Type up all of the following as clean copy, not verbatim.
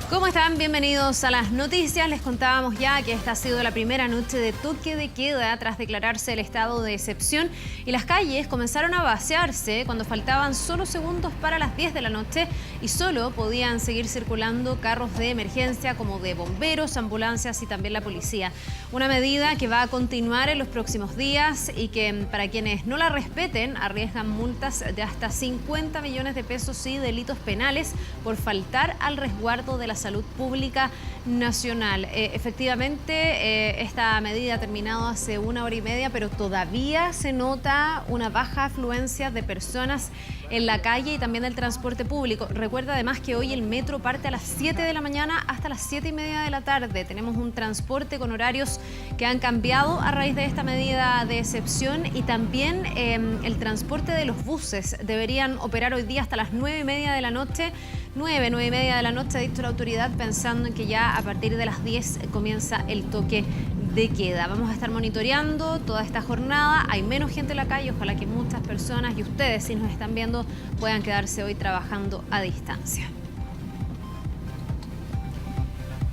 ¿Cómo están? Bienvenidos a las noticias. Les contábamos ya que esta ha sido la primera noche de toque de queda tras declararse el estado de excepción y las calles comenzaron a vaciarse cuando faltaban solo segundos para las 10 de la noche y solo podían seguir circulando carros de emergencia como de bomberos, ambulancias y también la policía. Una medida que va a continuar en los próximos días y que para quienes no la respeten arriesgan multas de hasta 50 millones de pesos y delitos penales por faltar al resguardo de la salud pública nacional. Efectivamente, esta medida ha terminado hace 1 hora y media, pero todavía se nota una baja afluencia de personas en la calle y también del transporte público. Recuerda además que hoy el metro parte a las 7 de la mañana hasta las 7:30 de la tarde. Tenemos un transporte con horarios que han cambiado a raíz de esta medida de excepción y también el transporte de los buses deberían operar hoy día hasta las 9:30 de la noche. 9:30 de la noche, ha dicho la autoridad, pensando en que ya a partir de las 10 comienza el toque de queda. Vamos a estar monitoreando toda esta jornada. Hay menos gente en la calle, ojalá que muchas personas y ustedes, si nos están viendo, puedan quedarse hoy trabajando a distancia.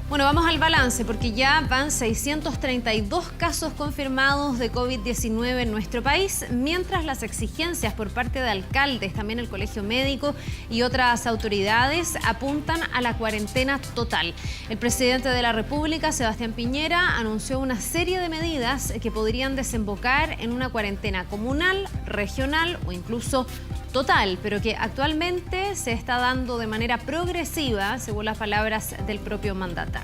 Bueno, vamos al balance porque ya van 632 casos confirmados de COVID-19 en nuestro país, mientras las exigencias por parte de alcaldes, también el Colegio Médico y otras autoridades apuntan a la cuarentena total. El presidente de la República, Sebastián Piñera, anunció una serie de medidas que podrían desembocar en una cuarentena comunal, regional o incluso total, pero que actualmente se está dando de manera progresiva, según las palabras del propio mandatario.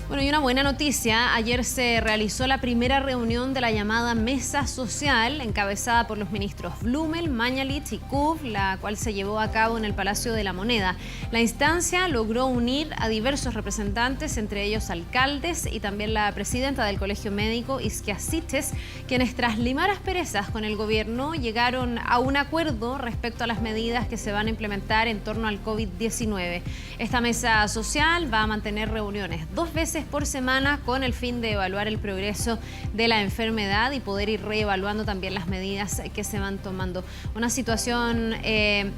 Bueno, y una buena noticia, ayer se realizó la primera reunión de la llamada Mesa Social, encabezada por los ministros Blumel, Mañalich y Kuf, la cual se llevó a cabo en el Palacio de la Moneda. La instancia logró unir a diversos representantes, entre ellos alcaldes y también la presidenta del Colegio Médico, Isquia Siches, quienes tras limar asperezas con el gobierno llegaron a un acuerdo respecto a las medidas que se van a implementar en torno al COVID-19. Esta Mesa Social va a mantener reuniones 2 veces por semana con el fin de evaluar el progreso de la enfermedad y poder ir reevaluando también las medidas que se van tomando. Una situación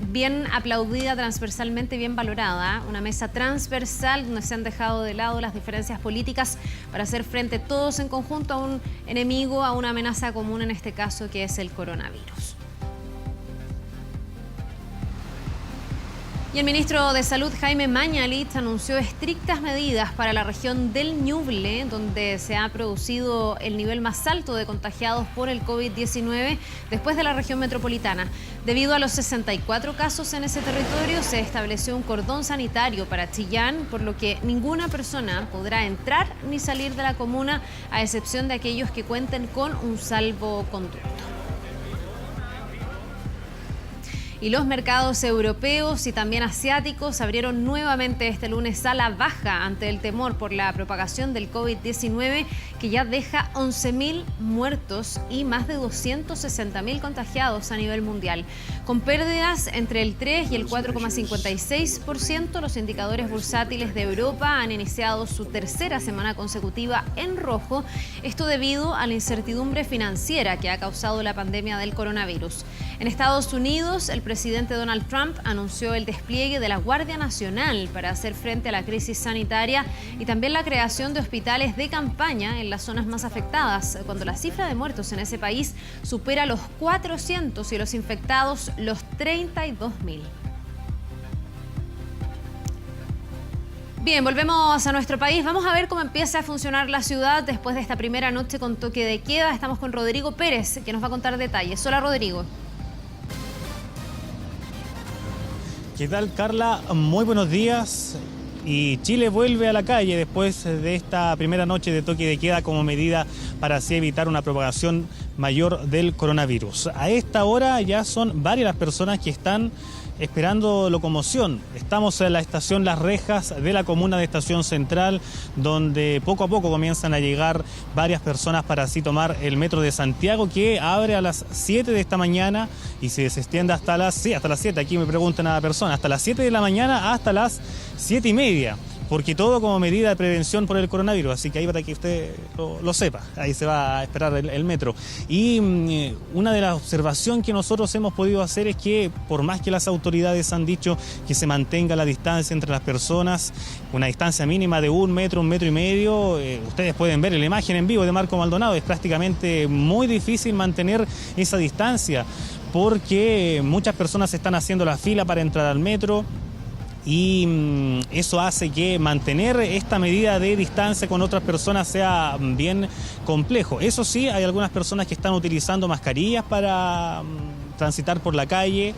bien aplaudida transversalmente, bien valorada, una mesa transversal donde se han dejado de lado las diferencias políticas para hacer frente todos en conjunto a un enemigo, a una amenaza común en este caso que es el coronavirus. Y el ministro de Salud, Jaime Mañalich, anunció estrictas medidas para la región del Ñuble, donde se ha producido el nivel más alto de contagiados por el COVID-19 después de la región metropolitana. Debido a los 64 casos en ese territorio, se estableció un cordón sanitario para Chillán, por lo que ninguna persona podrá entrar ni salir de la comuna, a excepción de aquellos que cuenten con un salvoconducto. Y los mercados europeos y también asiáticos abrieron nuevamente este lunes a la baja ante el temor por la propagación del COVID-19, que ya deja 11.000 muertos y más de 260.000 contagiados a nivel mundial. Con pérdidas entre el 3 y el 4,56%, los indicadores bursátiles de Europa han iniciado su tercera semana consecutiva en rojo, esto debido a la incertidumbre financiera que ha causado la pandemia del coronavirus. En Estados Unidos, el presidente Donald Trump anunció el despliegue de la Guardia Nacional para hacer frente a la crisis sanitaria y también la creación de hospitales de campaña en las zonas más afectadas, cuando la cifra de muertos en ese país supera los 400 y los infectados los 32.000. Bien, volvemos a nuestro país. Vamos a ver cómo empieza a funcionar la ciudad después de esta primera noche con toque de queda. Estamos con Rodrigo Pérez, que nos va a contar detalles. Hola, Rodrigo. ¿Qué tal, Carla? Muy buenos días. Y Chile vuelve a la calle después de esta primera noche de toque de queda como medida para así evitar una propagación mayor del coronavirus. A esta hora ya son varias las personas que están esperando locomoción. Estamos en la estación Las Rejas de la comuna de Estación Central, donde poco a poco comienzan a llegar varias personas para así tomar el metro de Santiago, que abre a las 7 de esta mañana y se extiende hasta las 7, aquí me preguntan a la persona, hasta las 7 de la mañana hasta las 7:30. porque todo como medida de prevención por el coronavirus, así que ahí para que usted lo sepa, ahí se va a esperar el metro. Y una de las observaciones que nosotros hemos podido hacer es que por más que las autoridades han dicho que se mantenga la distancia entre las personas, una distancia mínima de 1 metro, 1,5 metros, ustedes pueden ver en la imagen en vivo de Marco Maldonado, es prácticamente muy difícil mantener esa distancia porque muchas personas están haciendo la fila para entrar al metro y eso hace que mantener esta medida de distancia con otras personas sea bien complejo. Eso sí, hay algunas personas que están utilizando mascarillas para transitar por la calle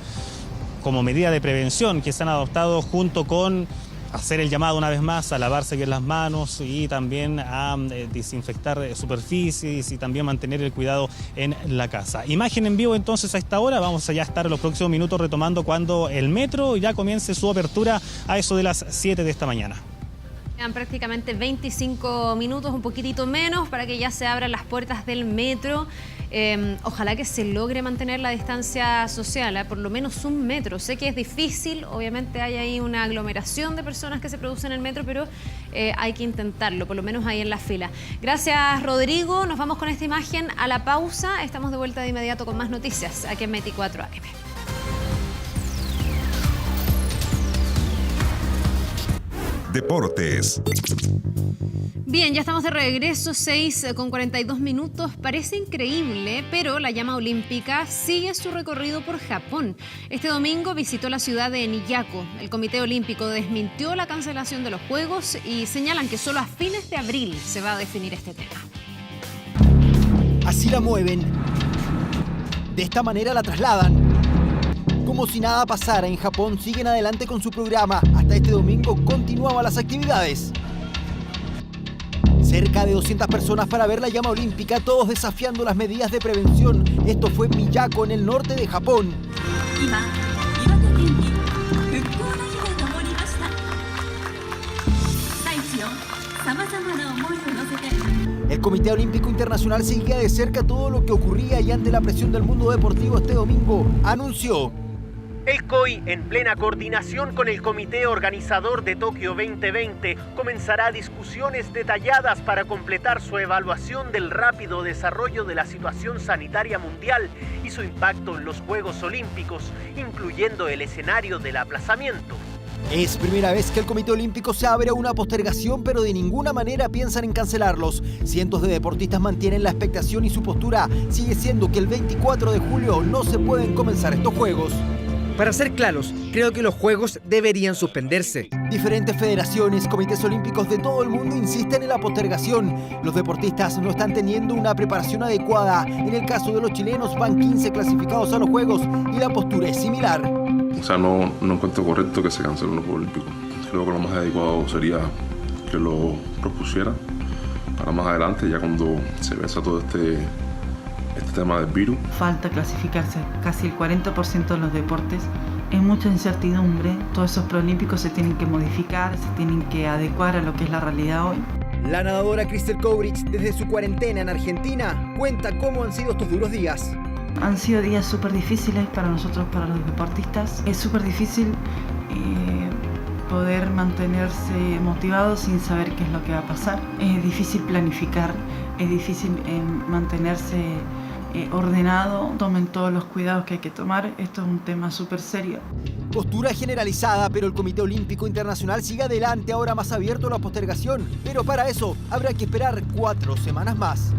como medida de prevención que se han adoptado junto con hacer el llamado una vez más a lavarse bien las manos y también a desinfectar superficies y también mantener el cuidado en la casa. Imagen en vivo entonces a esta hora, vamos a ya estar en los próximos minutos retomando cuando el metro ya comience su apertura a eso de las 7 de esta mañana. Quedan prácticamente 25 minutos, un poquitito menos, para que ya se abran las puertas del metro. Ojalá que se logre mantener la distancia social, por lo menos 1 metro. Sé que es difícil, obviamente hay ahí una aglomeración de personas que se producen en el metro, pero hay que intentarlo, por lo menos ahí en la fila. Gracias, Rodrigo. Nos vamos con esta imagen a la pausa. Estamos de vuelta de inmediato con más noticias aquí en 24 AM. Deportes. Bien, ya estamos de regreso, 6:42 minutos. Parece increíble, pero la llama olímpica sigue su recorrido por Japón. Este domingo visitó la ciudad de Miyako. El Comité Olímpico desmintió la cancelación de los Juegos y señalan que solo a fines de abril se va a definir este tema. Así la mueven. De esta manera la trasladan. Como si nada pasara, en Japón siguen adelante con su programa. Hasta este domingo continuaban las actividades. Cerca de 200 personas para ver la llama olímpica, todos desafiando las medidas de prevención. Esto fue en Miyako, en el norte de Japón. El Comité Olímpico Internacional seguía de cerca todo lo que ocurría y ante la presión del mundo deportivo este domingo anunció: el COI, en plena coordinación con el comité organizador de Tokio 2020, comenzará discusiones detalladas para completar su evaluación del rápido desarrollo de la situación sanitaria mundial y su impacto en los Juegos Olímpicos, incluyendo el escenario del aplazamiento. Es primera vez que el Comité Olímpico se abre a una postergación, pero de ninguna manera piensan en cancelarlos. Cientos de deportistas mantienen la expectación y su postura sigue siendo que el 24 de julio no se pueden comenzar estos Juegos. Para ser claros, creo que los Juegos deberían suspenderse. Diferentes federaciones, comités olímpicos de todo el mundo insisten en la postergación. Los deportistas no están teniendo una preparación adecuada. En el caso de los chilenos, van 15 clasificados a los Juegos y la postura es similar. O sea, no encuentro correcto que se cancelen los Juegos Olímpicos. Creo que lo más adecuado sería que lo propusieran para más adelante, ya cuando se venza todo este tema del virus. Falta clasificarse casi el 40% de los deportes. Hay mucha incertidumbre. Todos esos preolímpicos se tienen que modificar, se tienen que adecuar a lo que es la realidad hoy. La nadadora Crystal Kovrich, desde su cuarentena en Argentina, cuenta cómo han sido estos duros días. Han sido días súper difíciles para nosotros, para los deportistas. Es súper difícil poder mantenerse motivado sin saber qué es lo que va a pasar. Es difícil planificar, es difícil mantenerse ordenado. Tomen todos los cuidados que hay que tomar. Esto es un tema súper serio. Postura generalizada, pero el Comité Olímpico Internacional sigue adelante, ahora más abierto a la postergación. Pero para eso habrá que esperar 4 semanas más.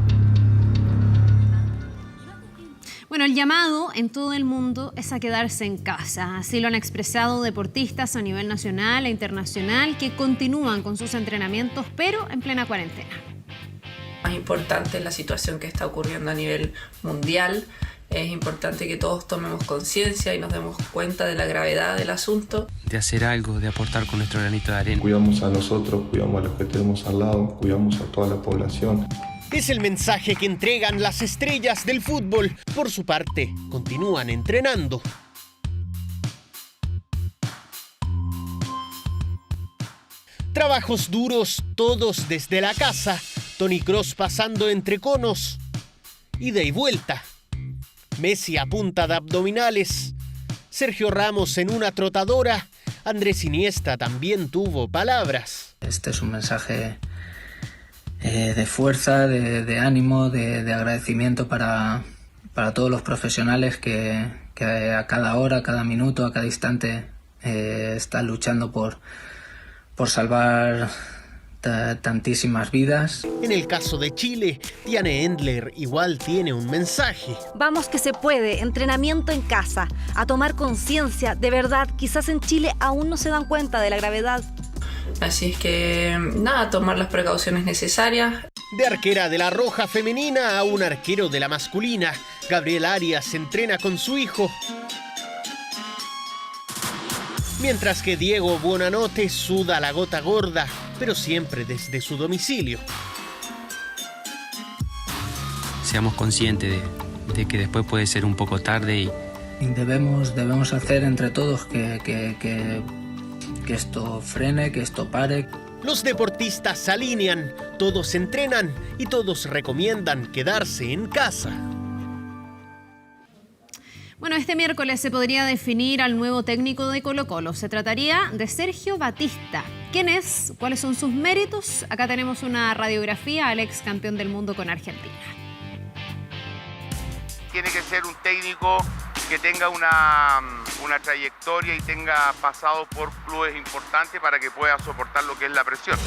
Bueno, el llamado en todo el mundo es a quedarse en casa. Así lo han expresado deportistas a nivel nacional e internacional que continúan con sus entrenamientos, pero en plena cuarentena. Más importante es la situación que está ocurriendo a nivel mundial. Es importante que todos tomemos conciencia y nos demos cuenta de la gravedad del asunto. De hacer algo, de aportar con nuestro granito de arena. Cuidamos a nosotros, cuidamos a los que tenemos al lado, cuidamos a toda la población. Es el mensaje que entregan las estrellas del fútbol. Por su parte, continúan entrenando. Trabajos duros, todos desde la casa. Toni Kroos pasando entre conos. Ida y vuelta. Messi a punta de abdominales. Sergio Ramos en una trotadora. Andrés Iniesta también tuvo palabras. Este es un mensaje de fuerza, de ánimo, de agradecimiento para todos los profesionales que a cada hora, a cada minuto, a cada instante están luchando por salvar tantísimas vidas. En el caso de Chile, Diane Endler igual tiene un mensaje. Vamos que se puede, entrenamiento en casa, a tomar conciencia, de verdad, quizás en Chile aún no se dan cuenta de la gravedad. Así es que, nada, tomar las precauciones necesarias. De arquera de la Roja femenina a un arquero de la masculina, Gabriel Arias se entrena con su hijo. Mientras que Diego Buonanotte suda la gota gorda, pero siempre desde su domicilio. Seamos conscientes de que después puede ser un poco tarde y debemos hacer entre todos que esto frene, que esto pare. Los deportistas se alinean, todos entrenan y todos recomiendan quedarse en casa. Bueno, este miércoles se podría definir al nuevo técnico de Colo-Colo. Se trataría de Sergio Batista. ¿Quién es? ¿Cuáles son sus méritos? Acá tenemos una radiografía al ex campeón del mundo con Argentina. Tiene que ser un técnico que tenga una trayectoria y tenga pasado por clubes importantes para que pueda soportar lo que es la presión.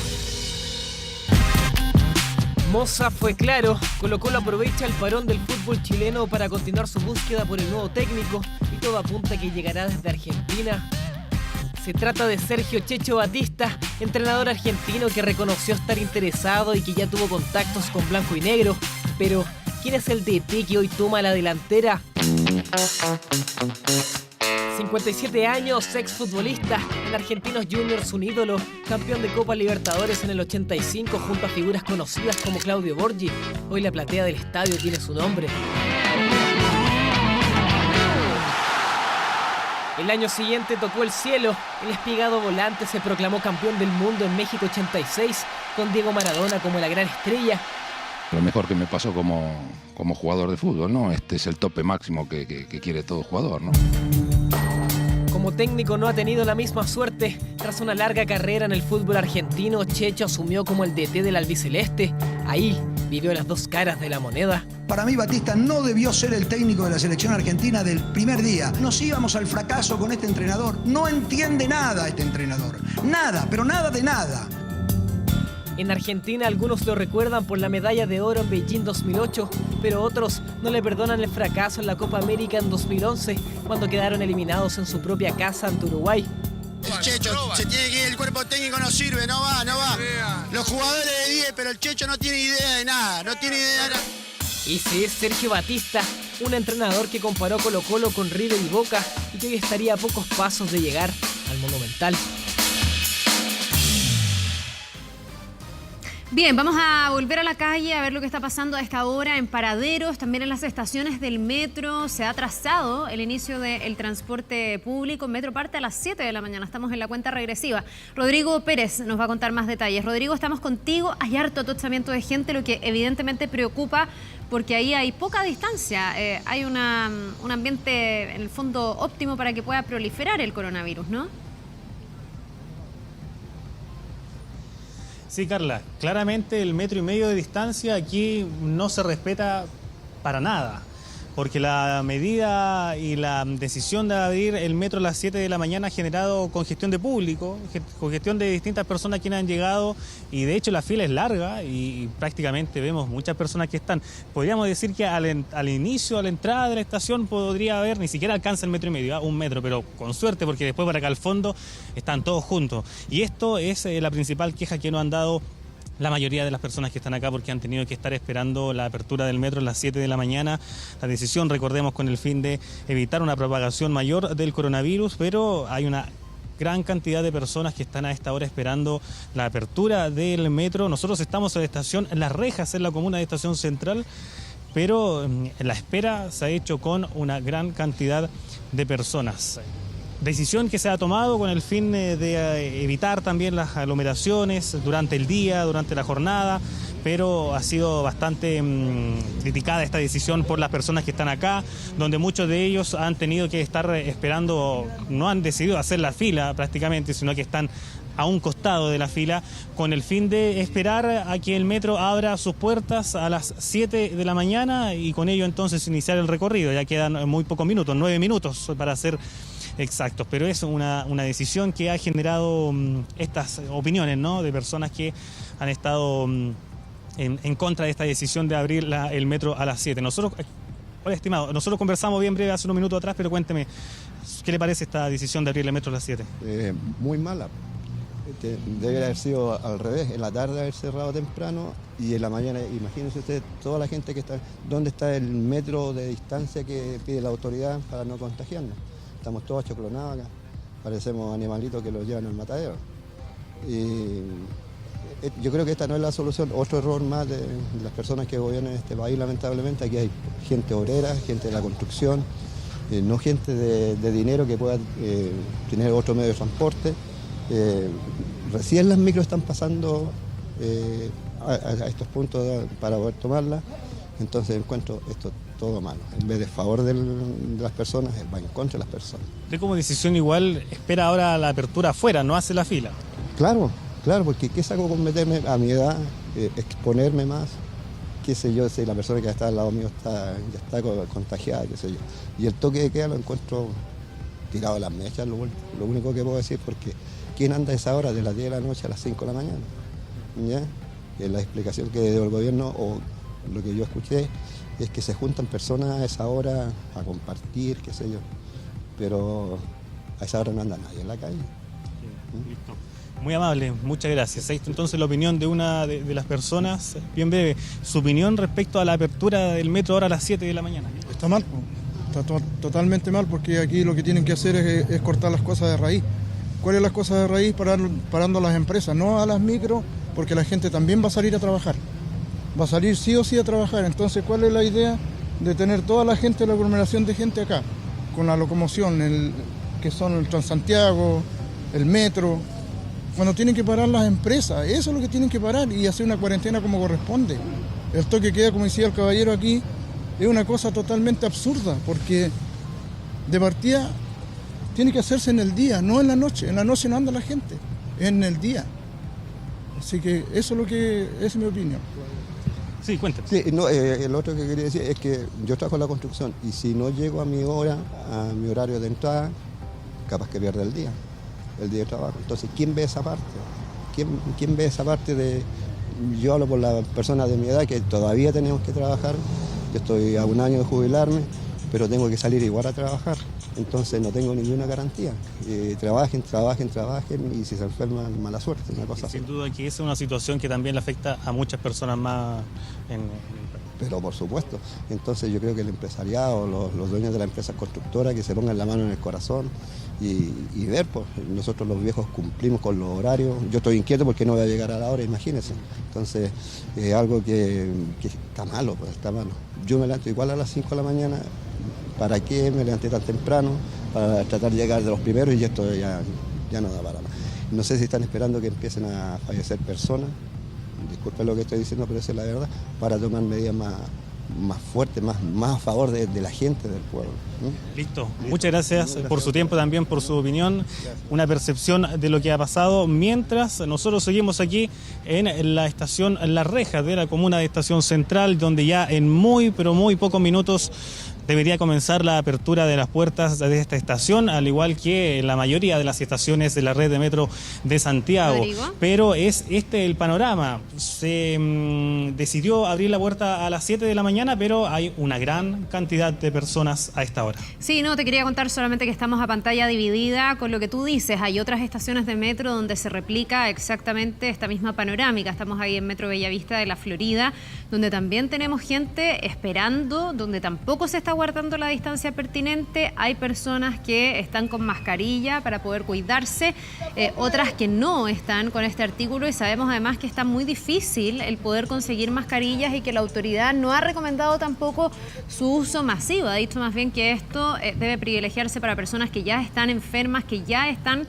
Moza fue claro, Colo-Colo aprovecha el parón del fútbol chileno para continuar su búsqueda por el nuevo técnico y todo apunta que llegará desde Argentina. Se trata de Sergio Checho Batista, entrenador argentino que reconoció estar interesado y que ya tuvo contactos con blanco y negro. Pero, ¿quién es el DT que hoy toma la delantera? 57 años, exfutbolista, en Argentinos Juniors un ídolo, campeón de Copa Libertadores en el 85 junto a figuras conocidas como Claudio Borghi. Hoy la platea del estadio tiene su nombre. El año siguiente tocó el cielo, el espigado volante se proclamó campeón del mundo en México 86, con Diego Maradona como la gran estrella. Lo mejor que me pasó como jugador de fútbol, ¿no? Este es el tope máximo que quiere todo jugador, ¿no? Como técnico no ha tenido la misma suerte. Tras una larga carrera en el fútbol argentino, Checho asumió como el DT del albiceleste. Ahí vivió las dos caras de la moneda. Para mí Batista no debió ser el técnico de la selección argentina del primer día. Nos íbamos al fracaso con este entrenador. No entiende nada este entrenador. Nada, pero nada de nada. En Argentina algunos lo recuerdan por la medalla de oro en Beijing 2008, pero otros no le perdonan el fracaso en la Copa América en 2011, cuando quedaron eliminados en su propia casa ante Uruguay. El Checho se tiene que ir, el cuerpo técnico no sirve, no va. Los jugadores de 10, pero el Checho no tiene idea de nada, no tiene idea de nada. Ese es Sergio Batista, un entrenador que comparó Colo-Colo con River y Boca y que hoy estaría a pocos pasos de llegar al Monumental. Bien, vamos a volver a la calle a ver lo que está pasando a esta hora en paraderos, también en las estaciones del metro. Se ha atrasado el inicio del transporte público. El metro parte a las 7 de la mañana, estamos en la cuenta regresiva. Rodrigo Pérez nos va a contar más detalles. Rodrigo, estamos contigo. Hay harto atochamiento de gente, lo que evidentemente preocupa porque ahí hay poca distancia. Hay un ambiente en el fondo óptimo para que pueda proliferar el coronavirus, ¿no? Sí, Carla, claramente el 1,5 metros de distancia aquí no se respeta para nada, porque la medida y la decisión de abrir el metro a las 7 de la mañana ha generado congestión de público, congestión de distintas personas que han llegado y de hecho la fila es larga y prácticamente vemos muchas personas que están. Podríamos decir que al inicio, a la entrada de la estación podría haber, ni siquiera alcanza el 1,5 metros, 1 metro, pero con suerte porque después para acá al fondo están todos juntos. Y esto es la principal queja que nos han dado la mayoría de las personas que están acá porque han tenido que estar esperando la apertura del metro a las 7 de la mañana. La decisión, recordemos, con el fin de evitar una propagación mayor del coronavirus, pero hay una gran cantidad de personas que están a esta hora esperando la apertura del metro. Nosotros estamos en la estación Las Rejas, en la comuna de Estación Central, pero la espera se ha hecho con una gran cantidad de personas. Decisión que se ha tomado con el fin de evitar también las aglomeraciones durante el día, durante la jornada, pero ha sido bastante criticada esta decisión por las personas que están acá, donde muchos de ellos han tenido que estar esperando, no han decidido hacer la fila prácticamente, sino que están a un costado de la fila, con el fin de esperar a que el metro abra sus puertas a las 7 de la mañana y con ello entonces iniciar el recorrido. Ya quedan muy pocos minutos, 9 minutos para ser exactos, pero es una decisión que ha generado estas opiniones, ¿no?, de personas que han estado en contra de esta decisión de abrir el metro a las 7. Hola, estimado, nosotros conversamos bien breve hace unos minutos atrás, pero cuénteme, ¿qué le parece esta decisión de abrir el metro a las 7? Muy mala. Debe haber sido al revés, en la tarde haber cerrado temprano y en la mañana, imagínense ustedes, toda la gente que está, ¿dónde está el metro de distancia que pide la autoridad para no contagiarnos? Estamos todos achoclonados acá, parecemos animalitos que los llevan al matadero. Y yo creo que esta no es la solución, otro error más de las personas que gobiernan este país, lamentablemente. Aquí hay gente obrera, gente de la construcción, no gente de dinero que pueda tener otro medio de transporte. Recién las micros están pasando a estos puntos para poder tomarlas, entonces encuentro esto todo malo. En vez de favor de las personas, va en contra de las personas. Usted como decisión igual espera ahora la apertura afuera, no hace la fila. Claro, porque ¿qué saco con meterme a mi edad, exponerme más? Qué sé yo, si la persona que está al lado mío ya está contagiada, qué sé yo. Y el toque de queda lo encuentro tirado de las mechas, lo único que puedo decir, porque ¿quién anda a esa hora de las 10 de la noche a las 5 de la mañana? ¿Ya? La explicación que dio el gobierno, o lo que yo escuché, es que se juntan personas a esa hora a compartir, qué sé yo. Pero a esa hora no anda nadie en la calle. Listo. Muy amable, muchas gracias. Ahí está entonces la opinión de una de las personas, bien breve, su opinión respecto a la apertura del metro ahora a las 7 de la mañana. Está mal, está totalmente mal, porque aquí lo que tienen que hacer es cortar las cosas de raíz. ¿Cuál es las cosas de raíz? Parando a las empresas, no a las micros, porque la gente también va a salir a trabajar. Va a salir sí o sí a trabajar. Entonces, ¿cuál es la idea de tener toda la gente, la aglomeración de gente acá? Con la locomoción, que son el Transantiago, el metro. Cuando tienen que parar las empresas, eso es lo que tienen que parar y hacer una cuarentena como corresponde. El toque de queda, como decía el caballero aquí, es una cosa totalmente absurda, porque de partida tiene que hacerse en el día, no en la noche. En la noche no anda la gente, es en el día. Así que eso es lo que es mi opinión. Sí, cuéntame. Sí, no, lo otro que quería decir es que yo trabajo en la construcción y si no llego a mi hora, a mi horario de entrada, capaz que pierda el día de trabajo. Entonces, ¿quién ve esa parte? ¿Quién ve esa parte de...? Yo hablo por las personas de mi edad que todavía tenemos que trabajar. Yo estoy a un año de jubilarme, pero tengo que salir igual a trabajar. Entonces no tengo ninguna garantía. Trabajen y si se enferman, mala suerte, una cosa así. Sin duda que esa es una situación que también le afecta a muchas personas más Pero por supuesto. Entonces yo creo que el empresariado, los dueños de las empresas constructoras, que se pongan la mano en el corazón y ver, pues nosotros los viejos cumplimos con los horarios. Yo estoy inquieto porque no voy a llegar a la hora, imagínense. Entonces es algo que está malo, pues está malo. Yo me levanto igual a las 5 de la mañana. ¿Para qué me levanté tan temprano? Para tratar de llegar de los primeros y esto ya no da para más. No sé si están esperando que empiecen a fallecer personas, disculpen lo que estoy diciendo, pero esa es la verdad, para tomar medidas más fuertes, más a favor de la gente, del pueblo. Listo. Muchas gracias por su tiempo, también por su opinión, una percepción de lo que ha pasado, mientras nosotros seguimos aquí en la estación Las Rejas de la comuna de Estación Central, donde ya en muy, pero muy pocos minutos debería comenzar la apertura de las puertas de esta estación, al igual que la mayoría de las estaciones de la red de metro de Santiago. ¿Rodrigo? Pero es este el panorama. Se decidió abrir la puerta a las 7 de la mañana, pero hay una gran cantidad de personas a esta hora. Sí, no, te quería contar solamente que estamos a pantalla dividida con lo que tú dices. Hay otras estaciones de metro donde se replica exactamente esta misma panorámica. Estamos ahí en Metro Bellavista de la Florida, donde también tenemos gente esperando, donde tampoco se está guardando la distancia pertinente, hay personas que están con mascarilla para poder cuidarse, otras que no están con este artículo, y sabemos además que está muy difícil el poder conseguir mascarillas y que la autoridad no ha recomendado tampoco su uso masivo. Ha dicho más bien que esto debe privilegiarse para personas que ya están enfermas, que ya están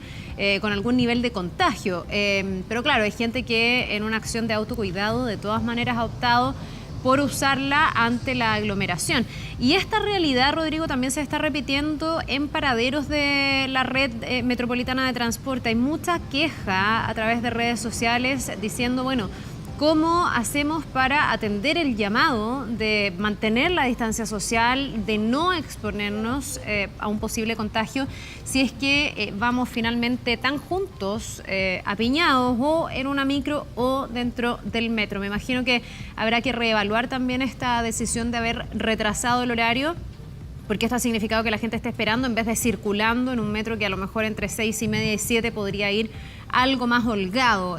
con algún nivel de contagio. Pero claro, hay gente que en una acción de autocuidado de todas maneras ha optado por usarla ante la aglomeración. Y esta realidad, Rodrigo, también se está repitiendo en paraderos de la red metropolitana de transporte. Hay mucha queja a través de redes sociales diciendo, bueno, ¿cómo hacemos para atender el llamado de mantener la distancia social, de no exponernos a un posible contagio si es que vamos finalmente tan juntos, apiñados o en una micro o dentro del metro? Me imagino que habrá que reevaluar también esta decisión de haber retrasado el horario, porque esto ha significado que la gente esté esperando en vez de circulando en un metro que a lo mejor entre 6:30 y 7 podría ir algo más holgado.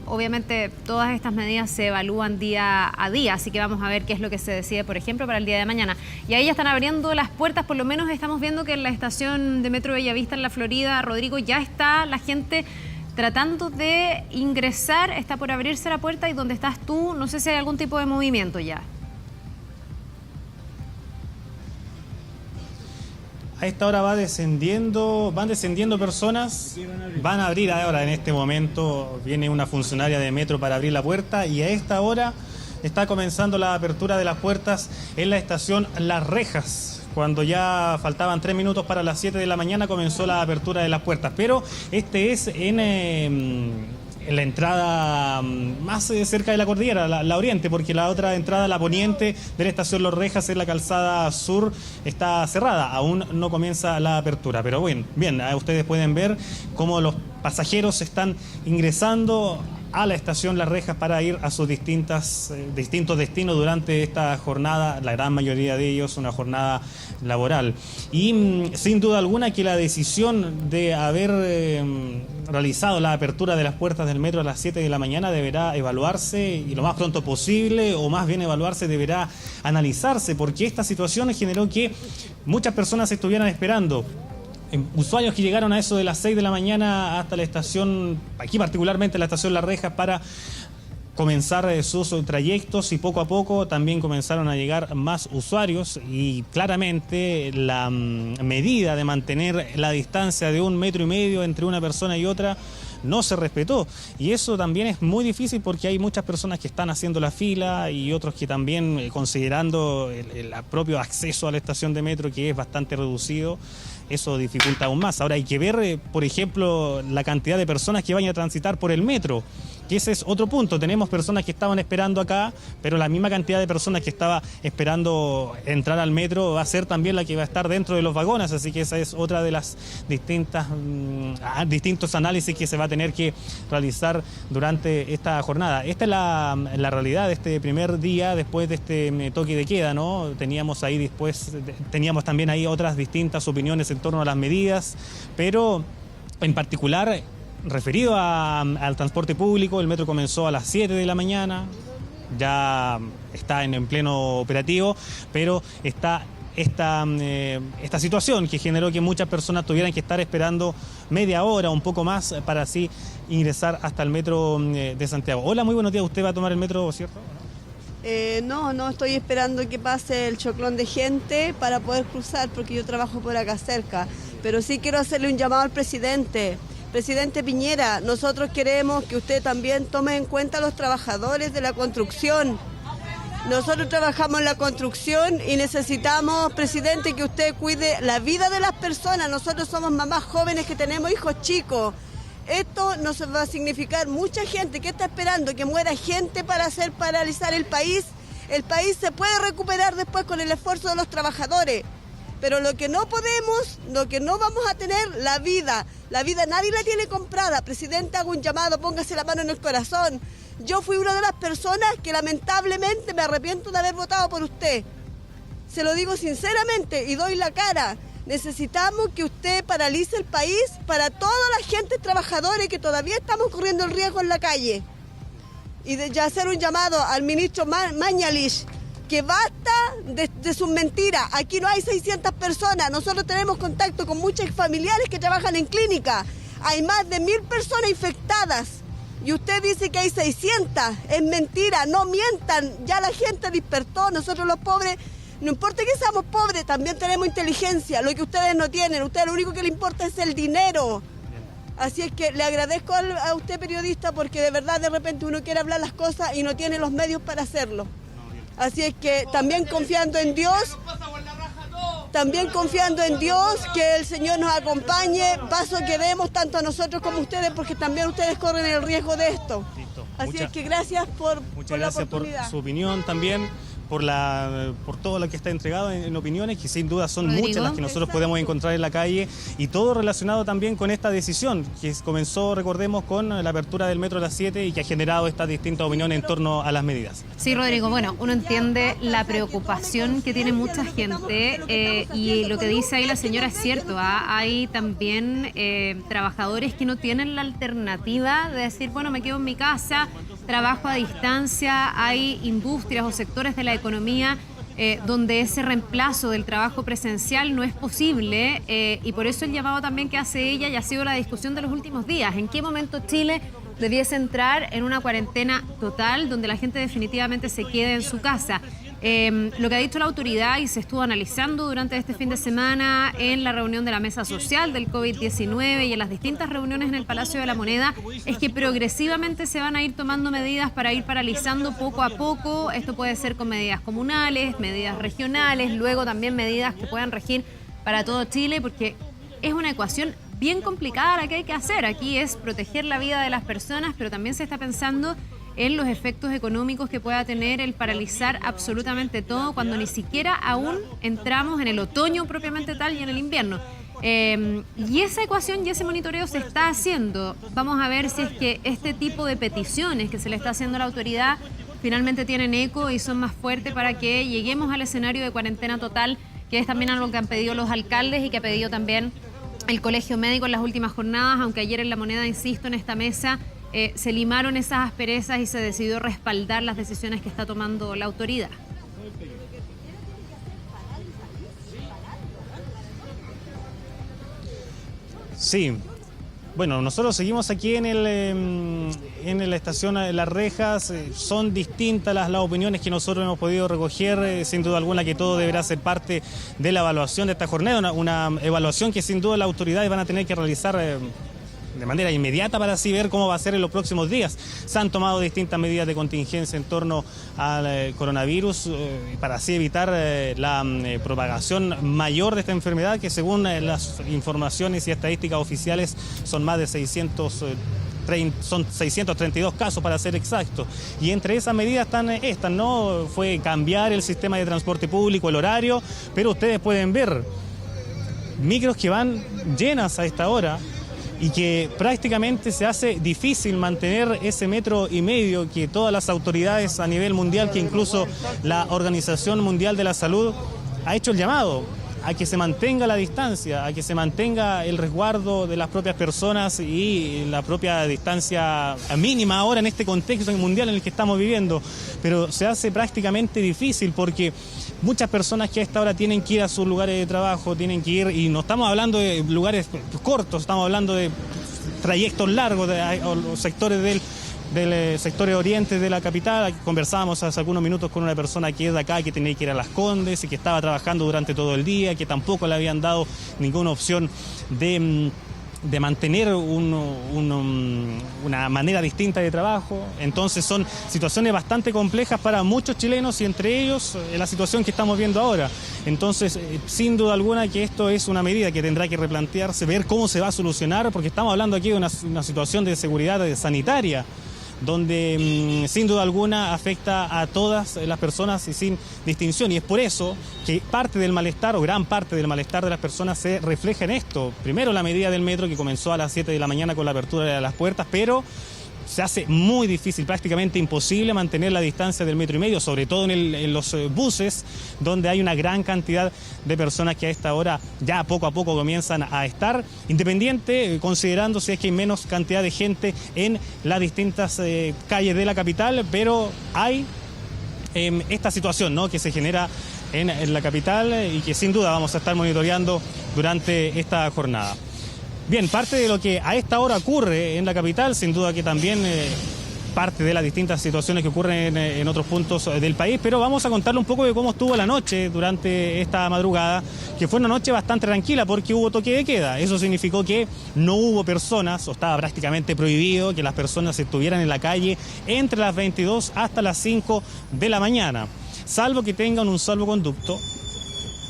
Obviamente todas estas medidas se evalúan día a día, así que vamos a ver qué es lo que se decide, por ejemplo, para el día de mañana. Y ahí ya están abriendo las puertas, por lo menos estamos viendo que en la estación de Metro Bellavista, en la Florida, Rodrigo, ya está la gente tratando de ingresar, está por abrirse la puerta, y donde estás tú, no sé si hay algún tipo de movimiento ya. A esta hora van descendiendo personas, van a abrir ahora en este momento, viene una funcionaria de Metro para abrir la puerta, y a esta hora está comenzando la apertura de las puertas en la estación Las Rejas. Cuando ya faltaban 3 minutos para las 7 de la mañana comenzó la apertura de las puertas, pero este es en la entrada más cerca de la cordillera, la oriente, porque la otra entrada, la poniente de la estación Las Rejas, en la calzada sur, está cerrada, aún no comienza la apertura. Pero bien, ustedes pueden ver cómo los pasajeros están ingresando a la estación Las Rejas para ir a sus distintos destinos durante esta jornada, la gran mayoría de ellos una jornada laboral. Y sin duda alguna que la decisión de haber realizado la apertura de las puertas del metro a las 7 de la mañana deberá evaluarse, y lo más pronto posible, o más bien evaluarse, deberá analizarse, porque esta situación generó que muchas personas estuvieran esperando. Usuarios que llegaron a eso de las 6 de la mañana hasta la estación, aquí particularmente la estación Las Rejas, para comenzar sus trayectos, y poco a poco también comenzaron a llegar más usuarios, y claramente la medida de mantener la distancia de 1,5 metros entre una persona y otra no se respetó, y eso también es muy difícil porque hay muchas personas que están haciendo la fila y otros que también, considerando el propio acceso a la estación de metro, que es bastante reducido, eso dificulta aún más. Ahora hay que ver, por ejemplo, la cantidad de personas que vayan a transitar por el metro, que ese es otro punto. Tenemos personas que estaban esperando acá, pero la misma cantidad de personas que estaba esperando entrar al metro va a ser también la que va a estar dentro de los vagones, así que esa es otra de las distintos análisis que se va a tener que realizar durante esta jornada. Esta es la realidad de este primer día después de este toque de queda, ¿no? Teníamos también ahí otras distintas opiniones en torno a las medidas, pero en particular, referido al transporte público, el metro comenzó a las 7 de la mañana, ya está en pleno operativo, pero está esta situación que generó que muchas personas tuvieran que estar esperando media hora o un poco más para así ingresar hasta el metro de Santiago. Hola, muy buenos días. ¿Usted va a tomar el metro, cierto? No estoy esperando que pase el choclón de gente para poder cruzar, porque yo trabajo por acá cerca, pero sí quiero hacerle un llamado al presidente. Presidente Piñera, nosotros queremos que usted también tome en cuenta a los trabajadores de la construcción. Nosotros trabajamos en la construcción y necesitamos, presidente, que usted cuide la vida de las personas. Nosotros somos mamás jóvenes que tenemos hijos chicos. Esto nos va a significar mucha gente que está esperando que muera gente para hacer paralizar el país. El país se puede recuperar después con el esfuerzo de los trabajadores. Pero lo que no podemos, lo que no vamos a tener, la vida nadie la tiene comprada. Presidente, hago un llamado, póngase la mano en el corazón. Yo fui una de las personas que lamentablemente me arrepiento de haber votado por usted. Se lo digo sinceramente y doy la cara. Necesitamos que usted paralice el país para toda la gente trabajadora que todavía estamos corriendo el riesgo en la calle. Y de ya hacer un llamado al ministro Mañalich, que basta de sus mentiras. Aquí no hay 600 personas. Nosotros tenemos contacto con muchos familiares que trabajan en clínica. Hay más de 1000 personas infectadas. Y usted dice que hay 600. Es mentira, no mientan. Ya la gente despertó. Nosotros los pobres, no importa que seamos pobres, también tenemos inteligencia. Lo que ustedes no tienen. Ustedes lo único que les importa es el dinero. Así es que le agradezco a usted, periodista, porque de verdad de repente uno quiere hablar las cosas y no tiene los medios para hacerlo. Así es que también confiando en Dios, que el Señor nos acompañe, paso que demos tanto a nosotros como a ustedes, porque también ustedes corren el riesgo de esto. Así es que gracias por la oportunidad. Por su opinión también, por todo lo que está entregado en opiniones, que sin duda son muchas las que nosotros podemos encontrar en la calle, y todo relacionado también con esta decisión que comenzó, recordemos, con la apertura del metro a las 7 y que ha generado estas distintas opiniones en torno a las medidas. Sí, Rodrigo, bueno, uno entiende la preocupación que tiene mucha gente y lo que dice ahí la señora es cierto, hay también trabajadores que no tienen la alternativa de decir, bueno, me quedo en mi casa, trabajo a distancia, hay industrias o sectores de la economía donde ese reemplazo del trabajo presencial no es posible y por eso el llamado también que hace ella y ha sido la discusión de los últimos días. ¿En qué momento Chile debiese entrar en una cuarentena total donde la gente definitivamente se quede en su casa? Lo que ha dicho la autoridad y se estuvo analizando durante este fin de semana en la reunión de la mesa social del COVID-19 y en las distintas reuniones en el Palacio de la Moneda es que progresivamente se van a ir tomando medidas para ir paralizando poco a poco. Esto puede ser con medidas comunales, medidas regionales, luego también medidas que puedan regir para todo Chile, porque es una ecuación bien complicada la que hay que hacer. Aquí es proteger la vida de las personas, pero también se está pensando en los efectos económicos que pueda tener el paralizar absolutamente todo cuando ni siquiera aún entramos en el otoño propiamente tal y en el invierno. Y esa ecuación y ese monitoreo se está haciendo. Vamos a ver si es que este tipo de peticiones que se le está haciendo a la autoridad finalmente tienen eco y son más fuertes para que lleguemos al escenario de cuarentena total, que es también algo que han pedido los alcaldes y que ha pedido también el Colegio Médico en las últimas jornadas, aunque ayer en La Moneda, insisto, en esta mesa se limaron esas asperezas y se decidió respaldar las decisiones que está tomando la autoridad. Sí, bueno, nosotros seguimos aquí en la estación Las Rejas. Son distintas las opiniones que nosotros hemos podido recoger, sin duda alguna que todo deberá ser parte de la evaluación de esta jornada, una evaluación que sin duda las autoridades van a tener que realizar de manera inmediata para así ver cómo va a ser en los próximos días. Se han tomado distintas medidas de contingencia en torno al coronavirus para así evitar la propagación mayor de esta enfermedad, que según las informaciones y estadísticas oficiales son más de 632 casos para ser exactos. Y entre esas medidas están estas, ¿no? Fue cambiar el sistema de transporte público, el horario, pero ustedes pueden ver micros que van llenas a esta hora y que prácticamente se hace difícil mantener ese 1,5 metros que todas las autoridades a nivel mundial, que incluso la Organización Mundial de la Salud ha hecho el llamado a que se mantenga la distancia, a que se mantenga el resguardo de las propias personas y la propia distancia mínima ahora en este contexto mundial en el que estamos viviendo. Pero se hace prácticamente difícil porque muchas personas que a esta hora tienen que ir a sus lugares de trabajo, tienen que ir, y no estamos hablando de lugares cortos, estamos hablando de trayectos largos, de los sectores del sector oriente de la capital. Conversábamos hace algunos minutos con una persona que es de acá, que tenía que ir a Las Condes y que estaba trabajando durante todo el día, que tampoco le habían dado ninguna opción de mantener una manera distinta de trabajo. Entonces son situaciones bastante complejas para muchos chilenos y entre ellos la situación que estamos viendo ahora. Entonces, sin duda alguna que esto es una medida que tendrá que replantearse, ver cómo se va a solucionar, porque estamos hablando aquí de una situación de seguridad sanitaria, donde sin duda alguna afecta a todas las personas y sin distinción. Y es por eso que parte del malestar, o gran parte del malestar de las personas, se refleja en esto. Primero, la medida del metro, que comenzó a las 7 de la mañana con la apertura de las puertas, pero se hace muy difícil, prácticamente imposible mantener la distancia del 1,5 metros, sobre todo en los buses, donde hay una gran cantidad de personas que a esta hora ya poco a poco comienzan a estar, independiente, considerando si es que hay menos cantidad de gente en las distintas calles de la capital, pero hay esta situación, ¿no?, que se genera en la capital y que sin duda vamos a estar monitoreando durante esta jornada. Bien, parte de lo que a esta hora ocurre en la capital, sin duda que también parte de las distintas situaciones que ocurren en otros puntos del país, pero vamos a contarle un poco de cómo estuvo la noche durante esta madrugada, que fue una noche bastante tranquila porque hubo toque de queda. Eso significó que no hubo personas, o estaba prácticamente prohibido que las personas estuvieran en la calle entre las 22 hasta las 5 de la mañana, salvo que tengan un salvoconducto.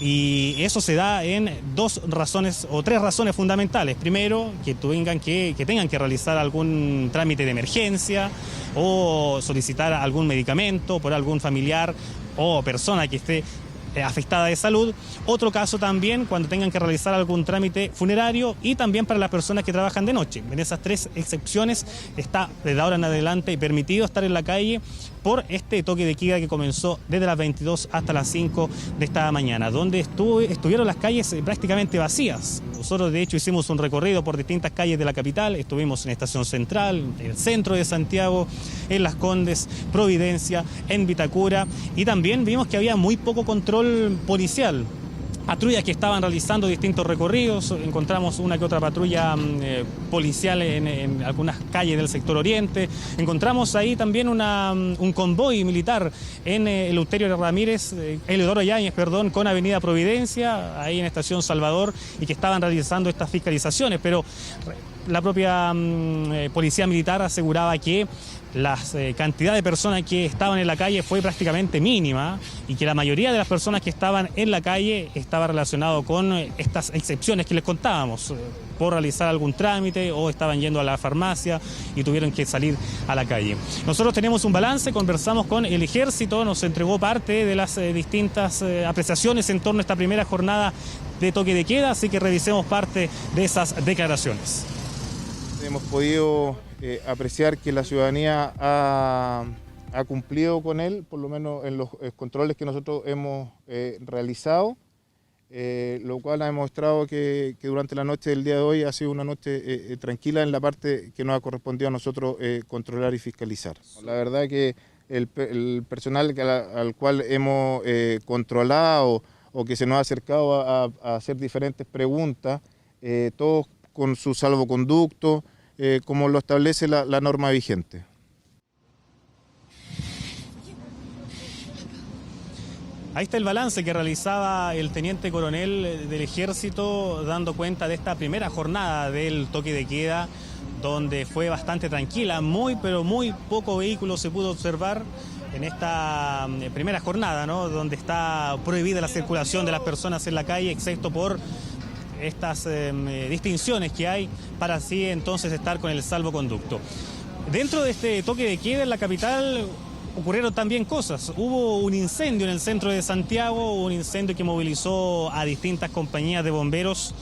Y eso se da en dos razones o tres razones fundamentales. Primero, que tengan que realizar algún trámite de emergencia o solicitar algún medicamento por algún familiar o persona que esté afectada de salud. Otro caso también cuando tengan que realizar algún trámite funerario y también para las personas que trabajan de noche. En esas tres excepciones está desde ahora en adelante permitido estar en la calle por este toque de queda que comenzó desde las 22 hasta las 5 de esta mañana, donde estuvieron las calles prácticamente vacías. Nosotros de hecho hicimos un recorrido por distintas calles de la capital, estuvimos en Estación Central, en el centro de Santiago, en Las Condes, Providencia, en Vitacura, y también vimos que había muy poco control policial. Patrullas que estaban realizando distintos recorridos, encontramos una que otra patrulla policial en algunas calles del sector oriente, encontramos ahí también un convoy militar en Eleuterio Ramírez, Eleodoro Yáñez, perdón, con Avenida Providencia, ahí en Estación Salvador, y que estaban realizando estas fiscalizaciones, pero la propia policía militar aseguraba que la cantidad de personas que estaban en la calle fue prácticamente mínima y que la mayoría de las personas que estaban en la calle estaba relacionado con estas excepciones que les contábamos, por realizar algún trámite o estaban yendo a la farmacia y tuvieron que salir a la calle. Nosotros tenemos un balance, conversamos con el Ejército, nos entregó parte de las distintas apreciaciones en torno a esta primera jornada de toque de queda, así que revisemos parte de esas declaraciones. Hemos podido apreciar que la ciudadanía ha cumplido con él, por lo menos en los controles que nosotros hemos realizado, lo cual ha demostrado que durante la noche del día de hoy ha sido una noche tranquila en la parte que nos ha correspondido a nosotros controlar y fiscalizar. La verdad que el personal al cual hemos controlado o que se nos ha acercado a hacer diferentes preguntas, todos con su salvoconducto, como lo establece la norma vigente. Ahí está el balance que realizaba el teniente coronel del Ejército, dando cuenta de esta primera jornada del toque de queda, donde fue bastante tranquila, pero muy poco vehículo se pudo observar en esta primera jornada, ¿no? Donde está prohibida la circulación de las personas en la calle, excepto por estas distinciones que hay para así entonces estar con el salvoconducto. Dentro de este toque de queda en la capital ocurrieron también cosas. Hubo un incendio en el centro de Santiago, un incendio que movilizó a distintas compañías de bomberos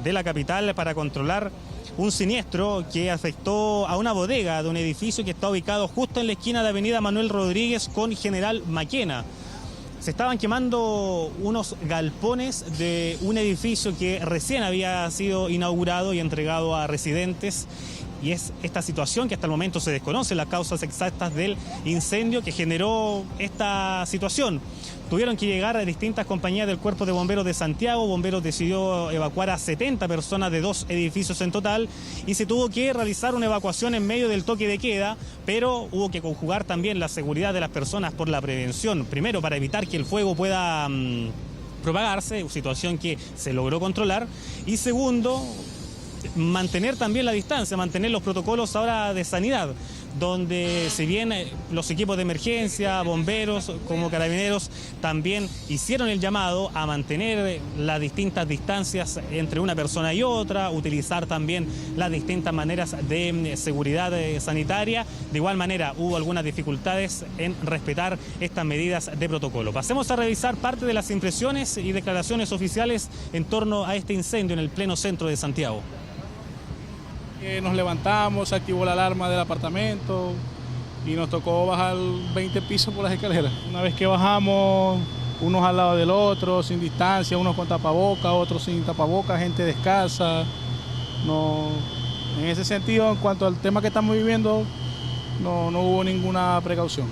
de la capital para controlar un siniestro que afectó a una bodega de un edificio que está ubicado justo en la esquina de Avenida Manuel Rodríguez con General Maquena. Se estaban quemando unos galpones de un edificio que recién había sido inaugurado y entregado a residentes, y es esta situación que hasta el momento se desconoce las causas exactas del incendio que generó esta situación. Tuvieron que llegar a distintas compañías del Cuerpo de Bomberos de Santiago. Bomberos decidió evacuar a 70 personas de 2 edificios en total y se tuvo que realizar una evacuación en medio del toque de queda, pero hubo que conjugar también la seguridad de las personas por la prevención. Primero, para evitar que el fuego pueda propagarse, situación que se logró controlar, y segundo, mantener también la distancia, mantener los protocolos ahora de sanidad, donde si bien los equipos de emergencia, bomberos como carabineros también hicieron el llamado a mantener las distintas distancias entre una persona y otra, utilizar también las distintas maneras de seguridad sanitaria, de igual manera hubo algunas dificultades en respetar estas medidas de protocolo. Pasemos a revisar parte de las impresiones y declaraciones oficiales en torno a este incendio en el pleno centro de Santiago. Nos levantamos, se activó la alarma del apartamento y nos tocó bajar 20 pisos por las escaleras. Una vez que bajamos, unos al lado del otro, sin distancia, unos con tapabocas, otros sin tapabocas, gente descalza. No, en ese sentido, en cuanto al tema que estamos viviendo, no hubo ninguna precaución.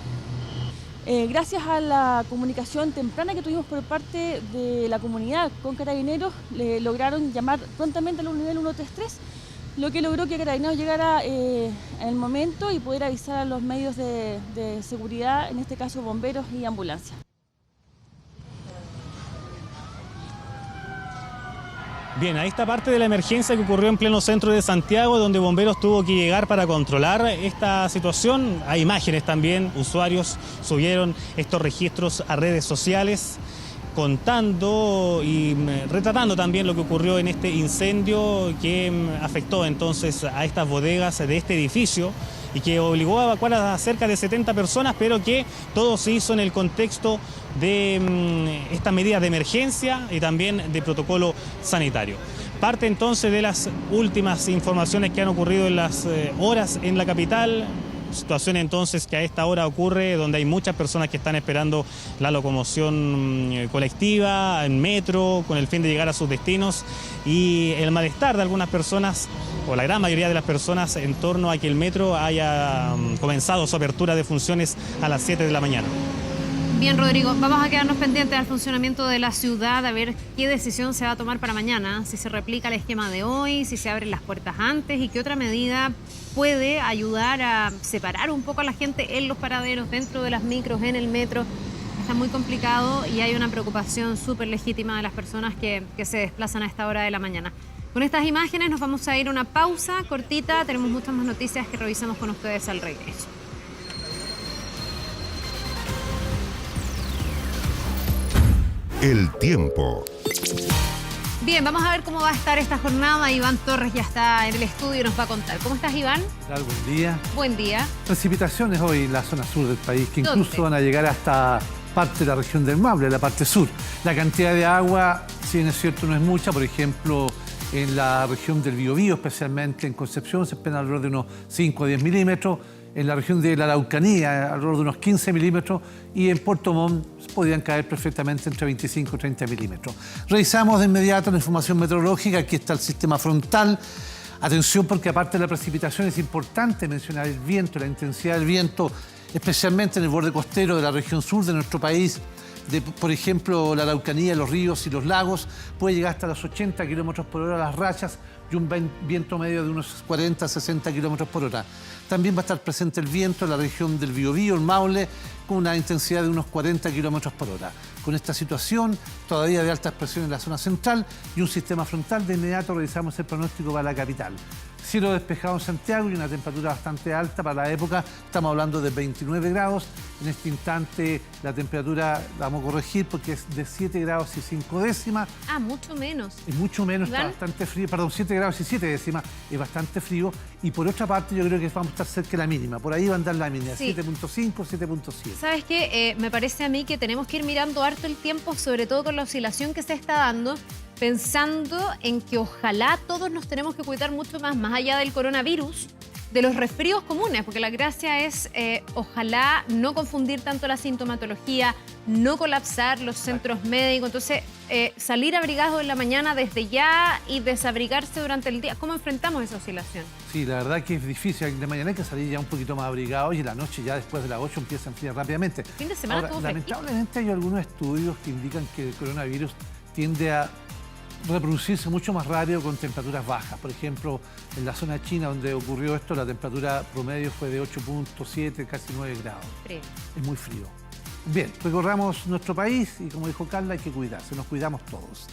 Gracias a la comunicación temprana que tuvimos por parte de la comunidad con Carabineros, lograron llamar prontamente al nivel 133, lo que logró que Carabineros llegara en el momento y poder avisar a los medios de seguridad, en este caso bomberos y ambulancias. Bien, ahí está parte de la emergencia que ocurrió en pleno centro de Santiago, donde bomberos tuvo que llegar para controlar esta situación. Hay imágenes también, usuarios subieron estos registros a redes sociales, contando y retratando también lo que ocurrió en este incendio que afectó entonces a estas bodegas de este edificio y que obligó a evacuar a cerca de 70 personas, pero que todo se hizo en el contexto de estas medidas de emergencia y también de protocolo sanitario. Parte entonces de las últimas informaciones que han ocurrido en las horas en la capital. Situación entonces que a esta hora ocurre, donde hay muchas personas que están esperando la locomoción colectiva, en metro, con el fin de llegar a sus destinos, y el malestar de algunas personas, o la gran mayoría de las personas, en torno a que el metro haya comenzado su apertura de funciones a las 7 de la mañana. Bien, Rodrigo, vamos a quedarnos pendientes al funcionamiento de la ciudad, a ver qué decisión se va a tomar para mañana, si se replica el esquema de hoy, si se abren las puertas antes y qué otra medida puede ayudar a separar un poco a la gente en los paraderos, dentro de las micros, en el metro. Está muy complicado y hay una preocupación súper legítima de las personas que se desplazan a esta hora de la mañana. Con estas imágenes nos vamos a ir a una pausa cortita, tenemos muchas más noticias que revisamos con ustedes al regreso. El tiempo. Bien, vamos a ver cómo va a estar esta jornada. Iván Torres ya está en el estudio y nos va a contar. ¿Cómo estás, Iván? Buen día. Buen día. Precipitaciones hoy en la zona sur del país, que incluso ¿Dónde? van a llegar hasta parte de la región del Maule, la parte sur. La cantidad de agua, si bien es cierto, no es mucha. Por ejemplo, en la región del Biobío, especialmente en Concepción, se esperan alrededor de unos 5 a 10 milímetros. En la región de la Araucanía, alrededor de unos 15 milímetros, y en Puerto Montt podrían caer perfectamente entre 25 y 30 milímetros. Revisamos de inmediato la información meteorológica. Aquí está el sistema frontal. Atención, porque aparte de la precipitación es importante mencionar el viento, la intensidad del viento, especialmente en el borde costero de la región sur de nuestro país. Por ejemplo, la Araucanía, los ríos y los lagos, puede llegar hasta los 80 kilómetros por hora las rachas y un viento medio de unos 40 a 60 kilómetros por hora. También va a estar presente el viento en la región del Biobío, el Maule, con una intensidad de unos 40 kilómetros por hora. Con esta situación, todavía de altas presiones en la zona central y un sistema frontal, de inmediato revisamos el pronóstico para la capital. Cielo despejado en Santiago y una temperatura bastante alta para la época. Estamos hablando de 29 grados. En este instante la temperatura la vamos a corregir porque es de 7 grados y 5 décimas. Ah, mucho menos. Es mucho menos, está bastante frío. Perdón, 7 grados y 7 décimas. Es bastante frío. Y por otra parte, yo creo que vamos a estar cerca de la mínima. Por ahí va a andar la mínima, sí. 7.5, 7.7. ¿Sabes qué? Me parece a mí que tenemos que ir mirando harto el tiempo, sobre todo con la oscilación que se está dando, pensando en que ojalá todos nos tenemos que cuidar mucho más allá del coronavirus, de los resfríos comunes, porque la gracia es ojalá no confundir tanto la sintomatología, no colapsar los centros médicos, entonces salir abrigados en la mañana desde ya y desabrigarse durante el día. ¿Cómo enfrentamos esa oscilación? Sí, la verdad que es difícil. De mañana hay que salir ya un poquito más abrigados y en la noche ya después de las 8 empieza a enfriar rápidamente. Fin de semana. Ahora, lamentablemente hay algunos estudios que indican que el coronavirus tiende a reproducirse mucho más rápido con temperaturas bajas. Por ejemplo, en la zona china donde ocurrió esto, la temperatura promedio fue de 8.7, casi 9 grados. Frío. Es muy frío. Bien, recorramos nuestro país y como dijo Carla, hay que cuidarse, nos cuidamos todos.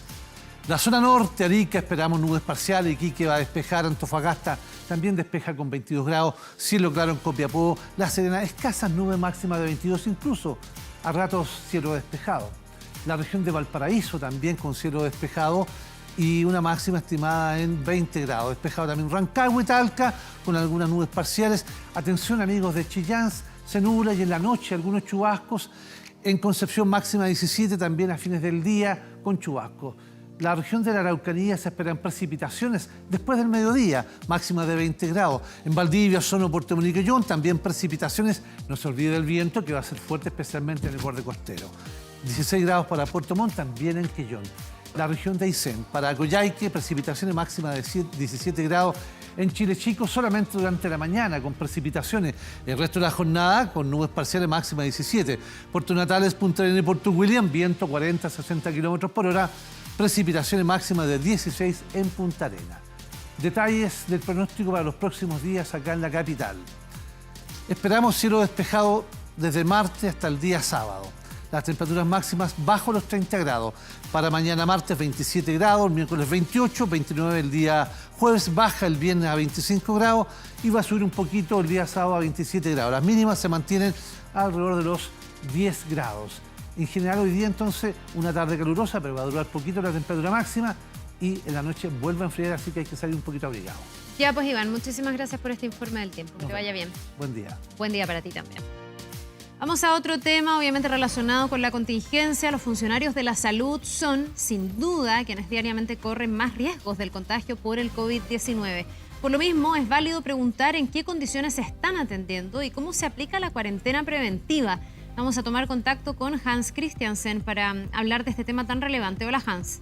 La zona norte, Arica, esperamos nubes parciales, Iquique va a despejar, Antofagasta también despeja con 22 grados, cielo claro en Copiapó, La Serena, escasas nubes máximas de 22, incluso a ratos cielo despejado. La región de Valparaíso también con cielo despejado y una máxima estimada en 20 grados. Despejado también Rancagua y Talca con algunas nubes parciales. Atención amigos de Chillán, se nubla y en la noche algunos chubascos. En Concepción máxima 17, también a fines del día con chubascos. La región de la Araucanía se esperan precipitaciones después del mediodía, máxima de 20 grados. En Valdivia, Osorno, Puerto Montt y Quellón, también precipitaciones. No se olvide del viento que va a ser fuerte especialmente en el borde costero. 16 grados para Puerto Montt, también en Quellón. La región de Aysén, para Coyhaique, precipitaciones máximas de 17 grados. En Chile Chico solamente durante la mañana con precipitaciones. El resto de la jornada con nubes parciales máxima 17. Puerto Natales, Punta Arenas y Puerto William, viento 40 a 60 kilómetros por hora. Precipitaciones máximas de 16 en Punta Arenas. Detalles del pronóstico para los próximos días acá en la capital. Esperamos cielo despejado desde martes hasta el día sábado. Las temperaturas máximas bajo los 30 grados. Para mañana martes 27 grados, el miércoles 28, 29 el día jueves, baja el viernes a 25 grados y va a subir un poquito el día sábado a 27 grados. Las mínimas se mantienen alrededor de los 10 grados. En general hoy día entonces una tarde calurosa, pero va a durar poquito la temperatura máxima y en la noche vuelve a enfriar, así que hay que salir un poquito abrigado. Ya pues Iván, muchísimas gracias por este informe del tiempo. Que vaya bien. Buen día. Buen día para ti también. Vamos a otro tema, obviamente relacionado con la contingencia. Los funcionarios de la salud son, sin duda, quienes diariamente corren más riesgos del contagio por el COVID-19. Por lo mismo, es válido preguntar en qué condiciones se están atendiendo y cómo se aplica la cuarentena preventiva. Vamos a tomar contacto con Hans Christiansen para hablar de este tema tan relevante. Hola, Hans.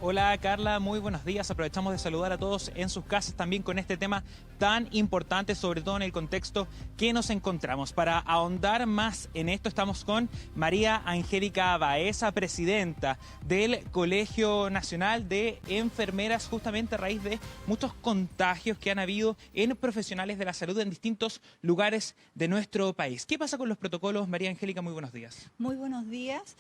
Hola Carla, muy buenos días. Aprovechamos de saludar a todos en sus casas también con este tema tan importante, sobre todo en el contexto que nos encontramos. Para ahondar más en esto estamos con María Angélica Baeza, presidenta del Colegio Nacional de Enfermeras, justamente a raíz de muchos contagios que han habido en profesionales de la salud en distintos lugares de nuestro país. ¿Qué pasa con los protocolos? María Angélica, muy buenos días. Muy buenos días.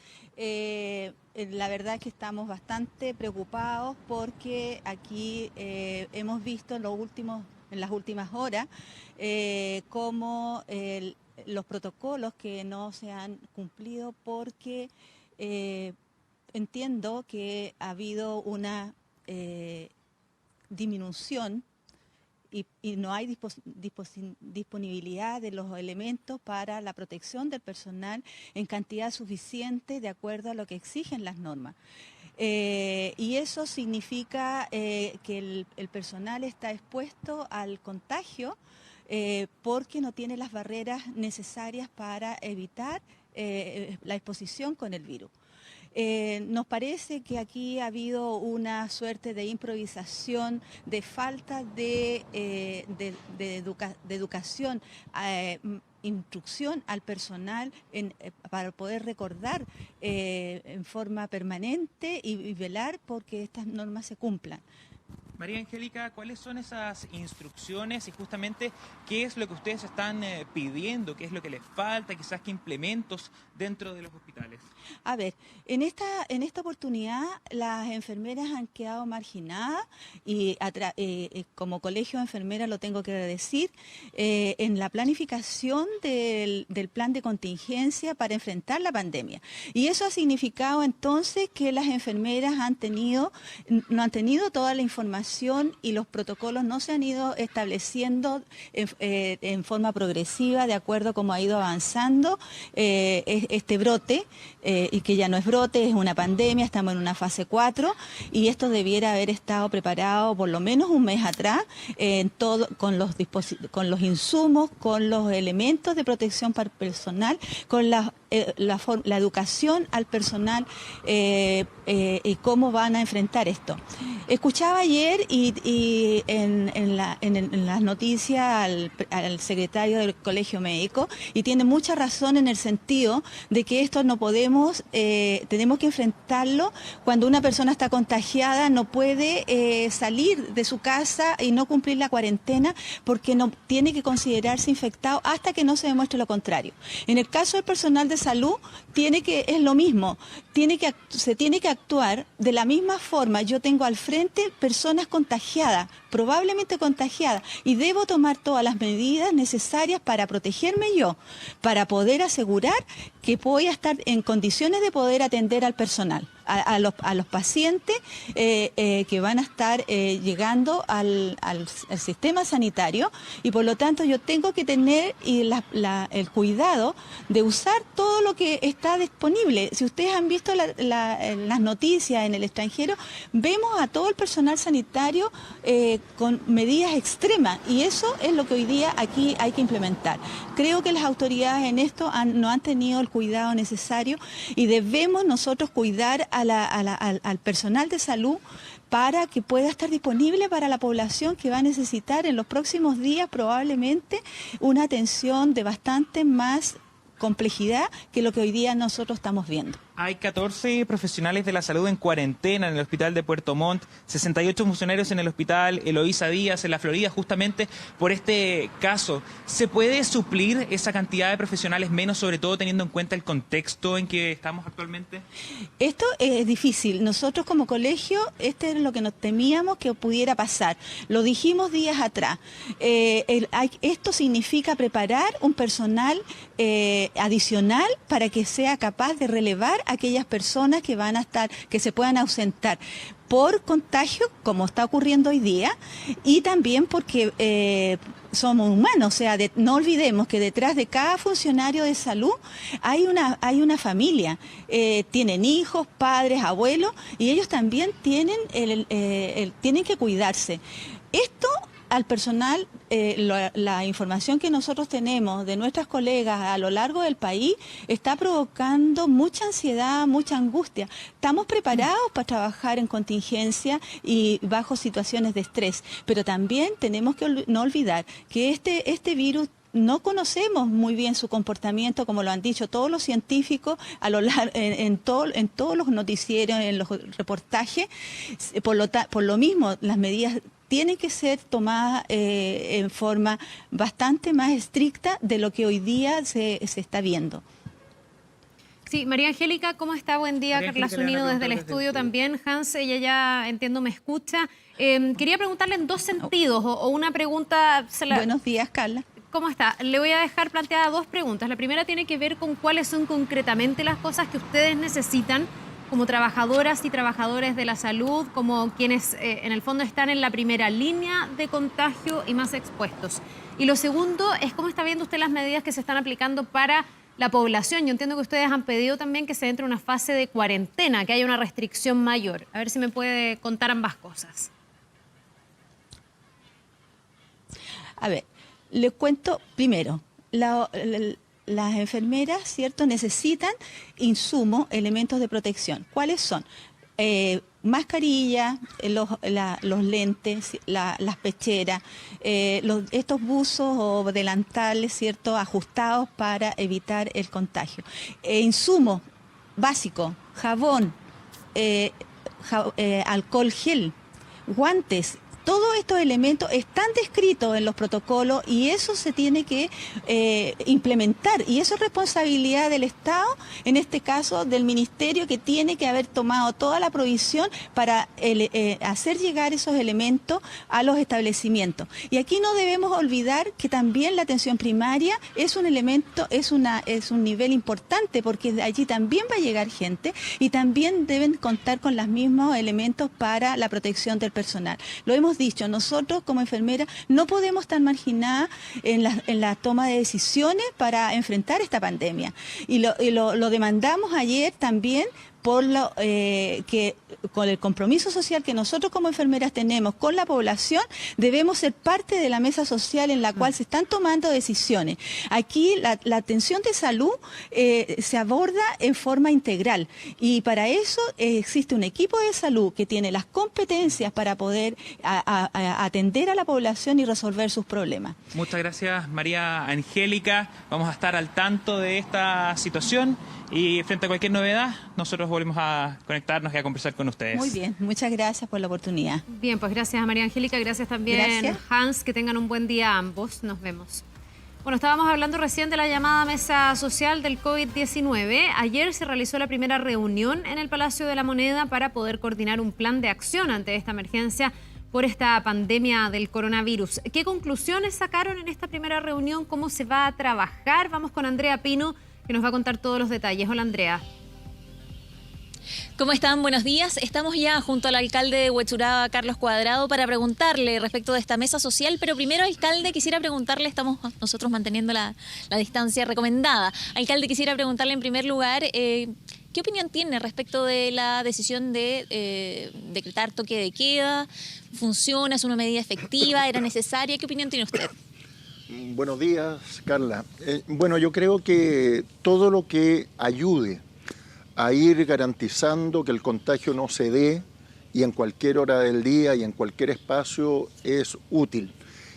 La verdad es que estamos bastante preocupados porque aquí hemos visto en las últimas horas cómo los protocolos que no se han cumplido porque entiendo que ha habido una disminución y no hay disponibilidad de los elementos para la protección del personal en cantidad suficiente de acuerdo a lo que exigen las normas. Y eso significa que el personal está expuesto al contagio porque no tiene las barreras necesarias para evitar la exposición con el virus. Nos parece que aquí ha habido una suerte de improvisación, de falta de educación, instrucción al personal para poder recordar en forma permanente y velar porque estas normas se cumplan. María Angélica, ¿cuáles son esas instrucciones y justamente qué es lo que ustedes están pidiendo? ¿Qué es lo que les falta? Quizás qué implementos dentro de los hospitales. A ver, en esta oportunidad las enfermeras han quedado marginadas y como colegio de enfermeras lo tengo que decir, en la planificación del plan de contingencia para enfrentar la pandemia. Y eso ha significado entonces que las enfermeras no han tenido toda la información y los protocolos no se han ido estableciendo en forma progresiva de acuerdo a cómo ha ido avanzando este brote, y que ya no es brote, es una pandemia, estamos en una fase 4 y esto debiera haber estado preparado por lo menos un mes atrás con los insumos, con los elementos de protección para el personal, con la educación al personal y cómo van a enfrentar esto. Escuchaba ayer y en las noticias al secretario del Colegio Médico y tiene mucha razón en el sentido de que esto no podemos, tenemos que enfrentarlo cuando una persona está contagiada, no puede salir de su casa y no cumplir la cuarentena porque no tiene que considerarse infectado hasta que no se demuestre lo contrario. En el caso del personal de salud es lo mismo, se tiene que actuar de la misma forma. Yo tengo al frente personas contagiadas, probablemente contagiadas, y debo tomar todas las medidas necesarias para protegerme yo, para poder asegurar que voy a estar en condiciones de poder atender al personal, a los pacientes que van a estar llegando al sistema sanitario, y por lo tanto yo tengo que tener el cuidado de usar todo lo que está disponible. Si ustedes han visto las noticias en el extranjero, vemos a todo el personal sanitario con medidas extremas, y eso es lo que hoy día aquí hay que implementar. Creo que las autoridades en esto no han tenido el cuidado necesario y debemos nosotros cuidar al personal de salud para que pueda estar disponible para la población que va a necesitar en los próximos días probablemente una atención de bastante más complejidad que lo que hoy día nosotros estamos viendo. Hay 14 profesionales de la salud en cuarentena en el hospital de Puerto Montt, 68 funcionarios en el hospital Eloísa Díaz en la Florida, justamente por este caso. ¿Se puede suplir esa cantidad de profesionales menos, sobre todo teniendo en cuenta el contexto en que estamos actualmente? Esto es difícil. Nosotros como colegio, este es lo que nos temíamos que pudiera pasar. Lo dijimos días atrás. Esto significa preparar un personal adicional para que sea capaz de relevar a aquellas personas que van a estar, que se puedan ausentar por contagio, como está ocurriendo hoy día, y también porque somos humanos, o sea, no olvidemos que detrás de cada funcionario de salud hay una familia, tienen hijos, padres, abuelos, y ellos también tienen que cuidarse. Esto al personal, la información que nosotros tenemos de nuestras colegas a lo largo del país está provocando mucha ansiedad, mucha angustia. Estamos preparados para trabajar en contingencia y bajo situaciones de estrés, pero también tenemos que no olvidar que este virus no conocemos muy bien su comportamiento, como lo han dicho todos los científicos en todos los noticieros, en los reportajes. Por lo mismo, las medidas tienen que ser tomadas en forma bastante más estricta de lo que hoy día se está viendo. Sí, María Angélica, ¿cómo está? Buen día. Carla Zunino desde el estudio también. Hans, ella ya, entiendo, me escucha. Quería preguntarle en dos sentidos, o una pregunta... Buenos días, Carla. ¿Cómo está? Le voy a dejar planteadas dos preguntas. La primera tiene que ver con cuáles son concretamente las cosas que ustedes necesitan como trabajadoras y trabajadores de la salud, como quienes en el fondo están en la primera línea de contagio y más expuestos. Y lo segundo es cómo está viendo usted las medidas que se están aplicando para la población. Yo entiendo que ustedes han pedido también que se entre en una fase de cuarentena, que haya una restricción mayor. A ver si me puede contar ambas cosas. A ver, les cuento primero. Las enfermeras, ¿cierto?, necesitan insumos, elementos de protección. ¿Cuáles son? Mascarillas, los lentes, las pecheras, estos buzos o delantales, ¿cierto?, ajustados para evitar el contagio. Insumos básicos, jabón, alcohol gel, guantes. Todos estos elementos están descritos en los protocolos y eso se tiene que implementar. Y eso es responsabilidad del Estado, en este caso del Ministerio, que tiene que haber tomado toda la provisión para hacer llegar esos elementos a los establecimientos. Y aquí no debemos olvidar que también la atención primaria es un elemento, es un nivel importante, porque de allí también va a llegar gente y también deben contar con los mismos elementos para la protección del personal. Lo hemos dicho, nosotros como enfermeras no podemos estar marginadas en la toma de decisiones para enfrentar esta pandemia. Y lo demandamos ayer también con el compromiso social que nosotros como enfermeras tenemos con la población, debemos ser parte de la mesa social en la cual se están tomando decisiones. Aquí la atención de salud se aborda en forma integral y para eso existe un equipo de salud que tiene las competencias para poder atender a la población y resolver sus problemas. Muchas gracias, María Angélica. Vamos a estar al tanto de esta situación y frente a cualquier novedad, nosotros volvemos a conectarnos y a conversar con ustedes. Muy bien, muchas gracias por la oportunidad. Bien, pues gracias a María Angélica, gracias también Hans, que tengan un buen día ambos. Nos vemos. Bueno, estábamos hablando recién de la llamada mesa social del COVID-19. Ayer se realizó la primera reunión en el Palacio de la Moneda para poder coordinar un plan de acción ante esta emergencia por esta pandemia del coronavirus. ¿Qué conclusiones sacaron en esta primera reunión? ¿Cómo se va a trabajar? Vamos con Andrea Pino, que nos va a contar todos los detalles. Hola, Andrea. ¿Cómo están? Buenos días. Estamos ya junto al alcalde de Huechuraba, Carlos Cuadrado, para preguntarle respecto de esta mesa social. Pero primero, alcalde, quisiera preguntarle, estamos nosotros manteniendo la distancia recomendada. Alcalde, quisiera preguntarle en primer lugar, ¿qué opinión tiene respecto de la decisión de decretar toque de queda? ¿Funciona? ¿Es una medida efectiva? ¿Era necesaria? ¿Qué opinión tiene usted? Buenos días, Carla. Bueno, yo creo que todo lo que ayude a ir garantizando que el contagio no se dé y en cualquier hora del día y en cualquier espacio es útil.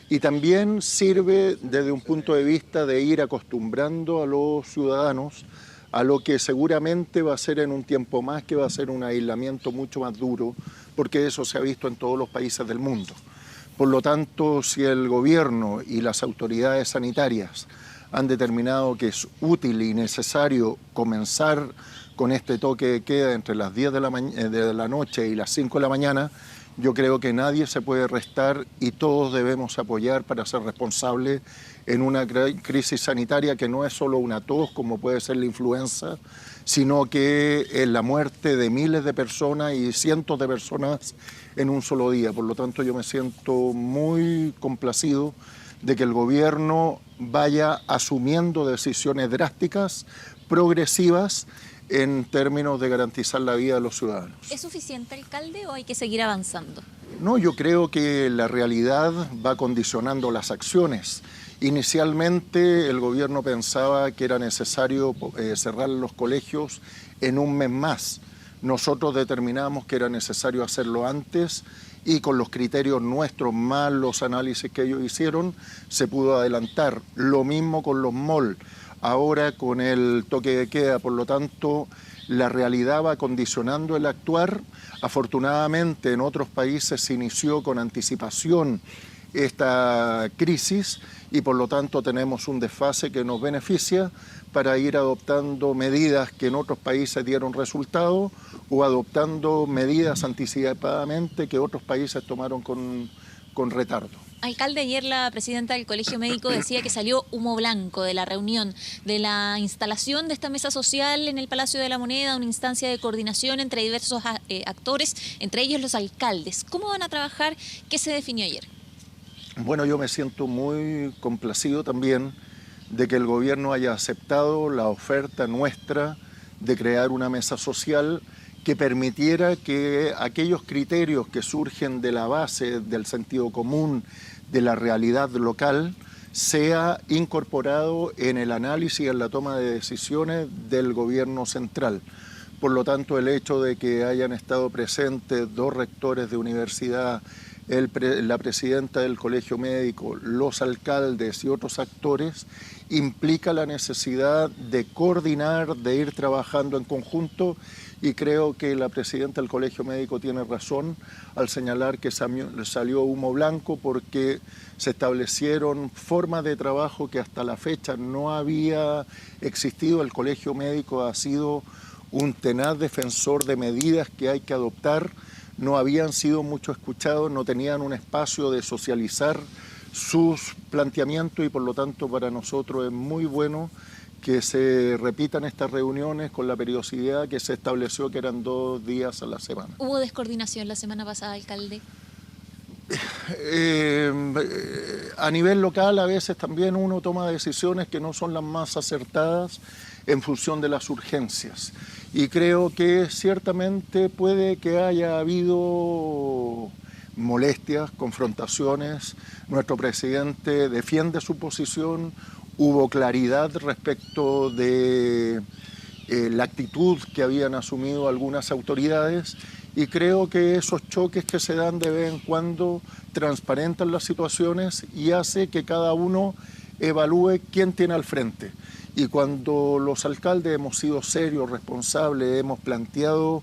Y también sirve desde un punto de vista de ir acostumbrando a los ciudadanos a lo que seguramente va a ser en un tiempo más, que va a ser un aislamiento mucho más duro, porque eso se ha visto en todos los países del mundo. Por lo tanto, si el gobierno y las autoridades sanitarias han determinado que es útil y necesario comenzar con este toque de queda entre las 10 de la noche y las 5 de la mañana, yo creo que nadie se puede restar y todos debemos apoyar para ser responsables en una crisis sanitaria que no es solo una tos, como puede ser la influenza, sino que es la muerte de miles de personas y cientos de personas en un solo día. Por lo tanto, yo me siento muy complacido de que el gobierno vaya asumiendo decisiones drásticas, progresivas, en términos de garantizar la vida de los ciudadanos. ¿Es suficiente, alcalde, o hay que seguir avanzando? No, yo creo que la realidad va condicionando las acciones. Inicialmente el gobierno pensaba que era necesario cerrar los colegios en un mes más. Nosotros determinamos que era necesario hacerlo antes y con los criterios nuestros más los análisis que ellos hicieron se pudo adelantar. Lo mismo con los malls. Ahora con el toque de queda, por lo tanto, la realidad va condicionando el actuar. Afortunadamente, en otros países se inició con anticipación esta crisis y por lo tanto tenemos un desfase que nos beneficia para ir adoptando medidas que en otros países dieron resultado o adoptando medidas anticipadamente que otros países tomaron con retardo. Alcalde, ayer la presidenta del Colegio Médico decía que salió humo blanco de la reunión, de la instalación de esta mesa social en el Palacio de la Moneda, una instancia de coordinación entre diversos actores, entre ellos los alcaldes. ¿Cómo van a trabajar? ¿Qué se definió ayer? Bueno, yo me siento muy complacido también de que el gobierno haya aceptado la oferta nuestra de crear una mesa social que permitiera que aquellos criterios que surgen de la base del sentido común, de la realidad local, sea incorporado en el análisis y en la toma de decisiones del gobierno central. Por lo tanto, el hecho de que hayan estado presentes 2 rectores de universidad, la presidenta del Colegio Médico, los alcaldes y otros actores, implica la necesidad de coordinar, de ir trabajando en conjunto, y creo que la presidenta del Colegio Médico tiene razón al señalar que salió humo blanco porque se establecieron formas de trabajo que hasta la fecha no había existido. El Colegio Médico ha sido un tenaz defensor de medidas que hay que adoptar, no habían sido mucho escuchados, no tenían un espacio de socializar sus planteamientos y por lo tanto para nosotros es muy bueno que se repitan estas reuniones con la periodicidad que se estableció, que eran 2 días a la semana. ¿Hubo descoordinación la semana pasada, alcalde? A nivel local a veces también uno toma decisiones que no son las más acertadas en función de las urgencias. Y creo que ciertamente puede que haya habido molestias, confrontaciones. Nuestro presidente defiende su posición. Hubo claridad respecto de la actitud que habían asumido algunas autoridades y creo que esos choques que se dan de vez en cuando transparentan las situaciones y hace que cada uno evalúe quién tiene al frente. Y cuando los alcaldes hemos sido serios, responsables, hemos planteado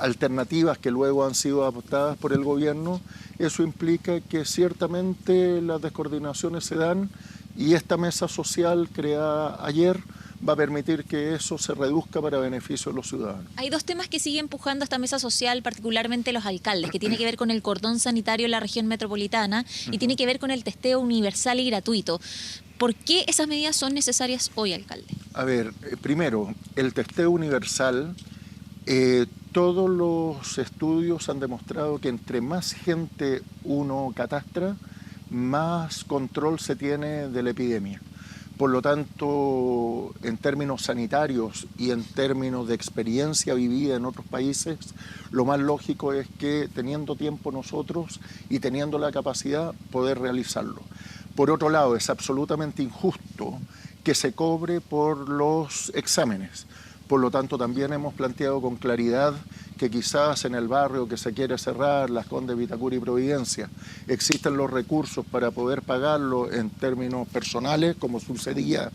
alternativas que luego han sido adoptadas por el gobierno, eso implica que ciertamente las descoordinaciones se dan y esta mesa social creada ayer va a permitir que eso se reduzca para beneficio de los ciudadanos. Hay 2 temas que sigue empujando esta mesa social, particularmente los alcaldes, que tiene que ver con el cordón sanitario en la región metropolitana y tiene que ver con el testeo universal y gratuito. ¿Por qué esas medidas son necesarias hoy, alcalde? A ver, primero, el testeo universal, todos los estudios han demostrado que entre más gente uno catastra, más control se tiene de la epidemia. Por lo tanto, en términos sanitarios y en términos de experiencia vivida en otros países, lo más lógico es que teniendo tiempo nosotros y teniendo la capacidad, poder realizarlo. Por otro lado, es absolutamente injusto que se cobre por los exámenes, Por lo tanto, también hemos planteado con claridad que quizás en el barrio que se quiere cerrar, Las Condes, Vitacura y Providencia, existen los recursos para poder pagarlo en términos personales, como sucedía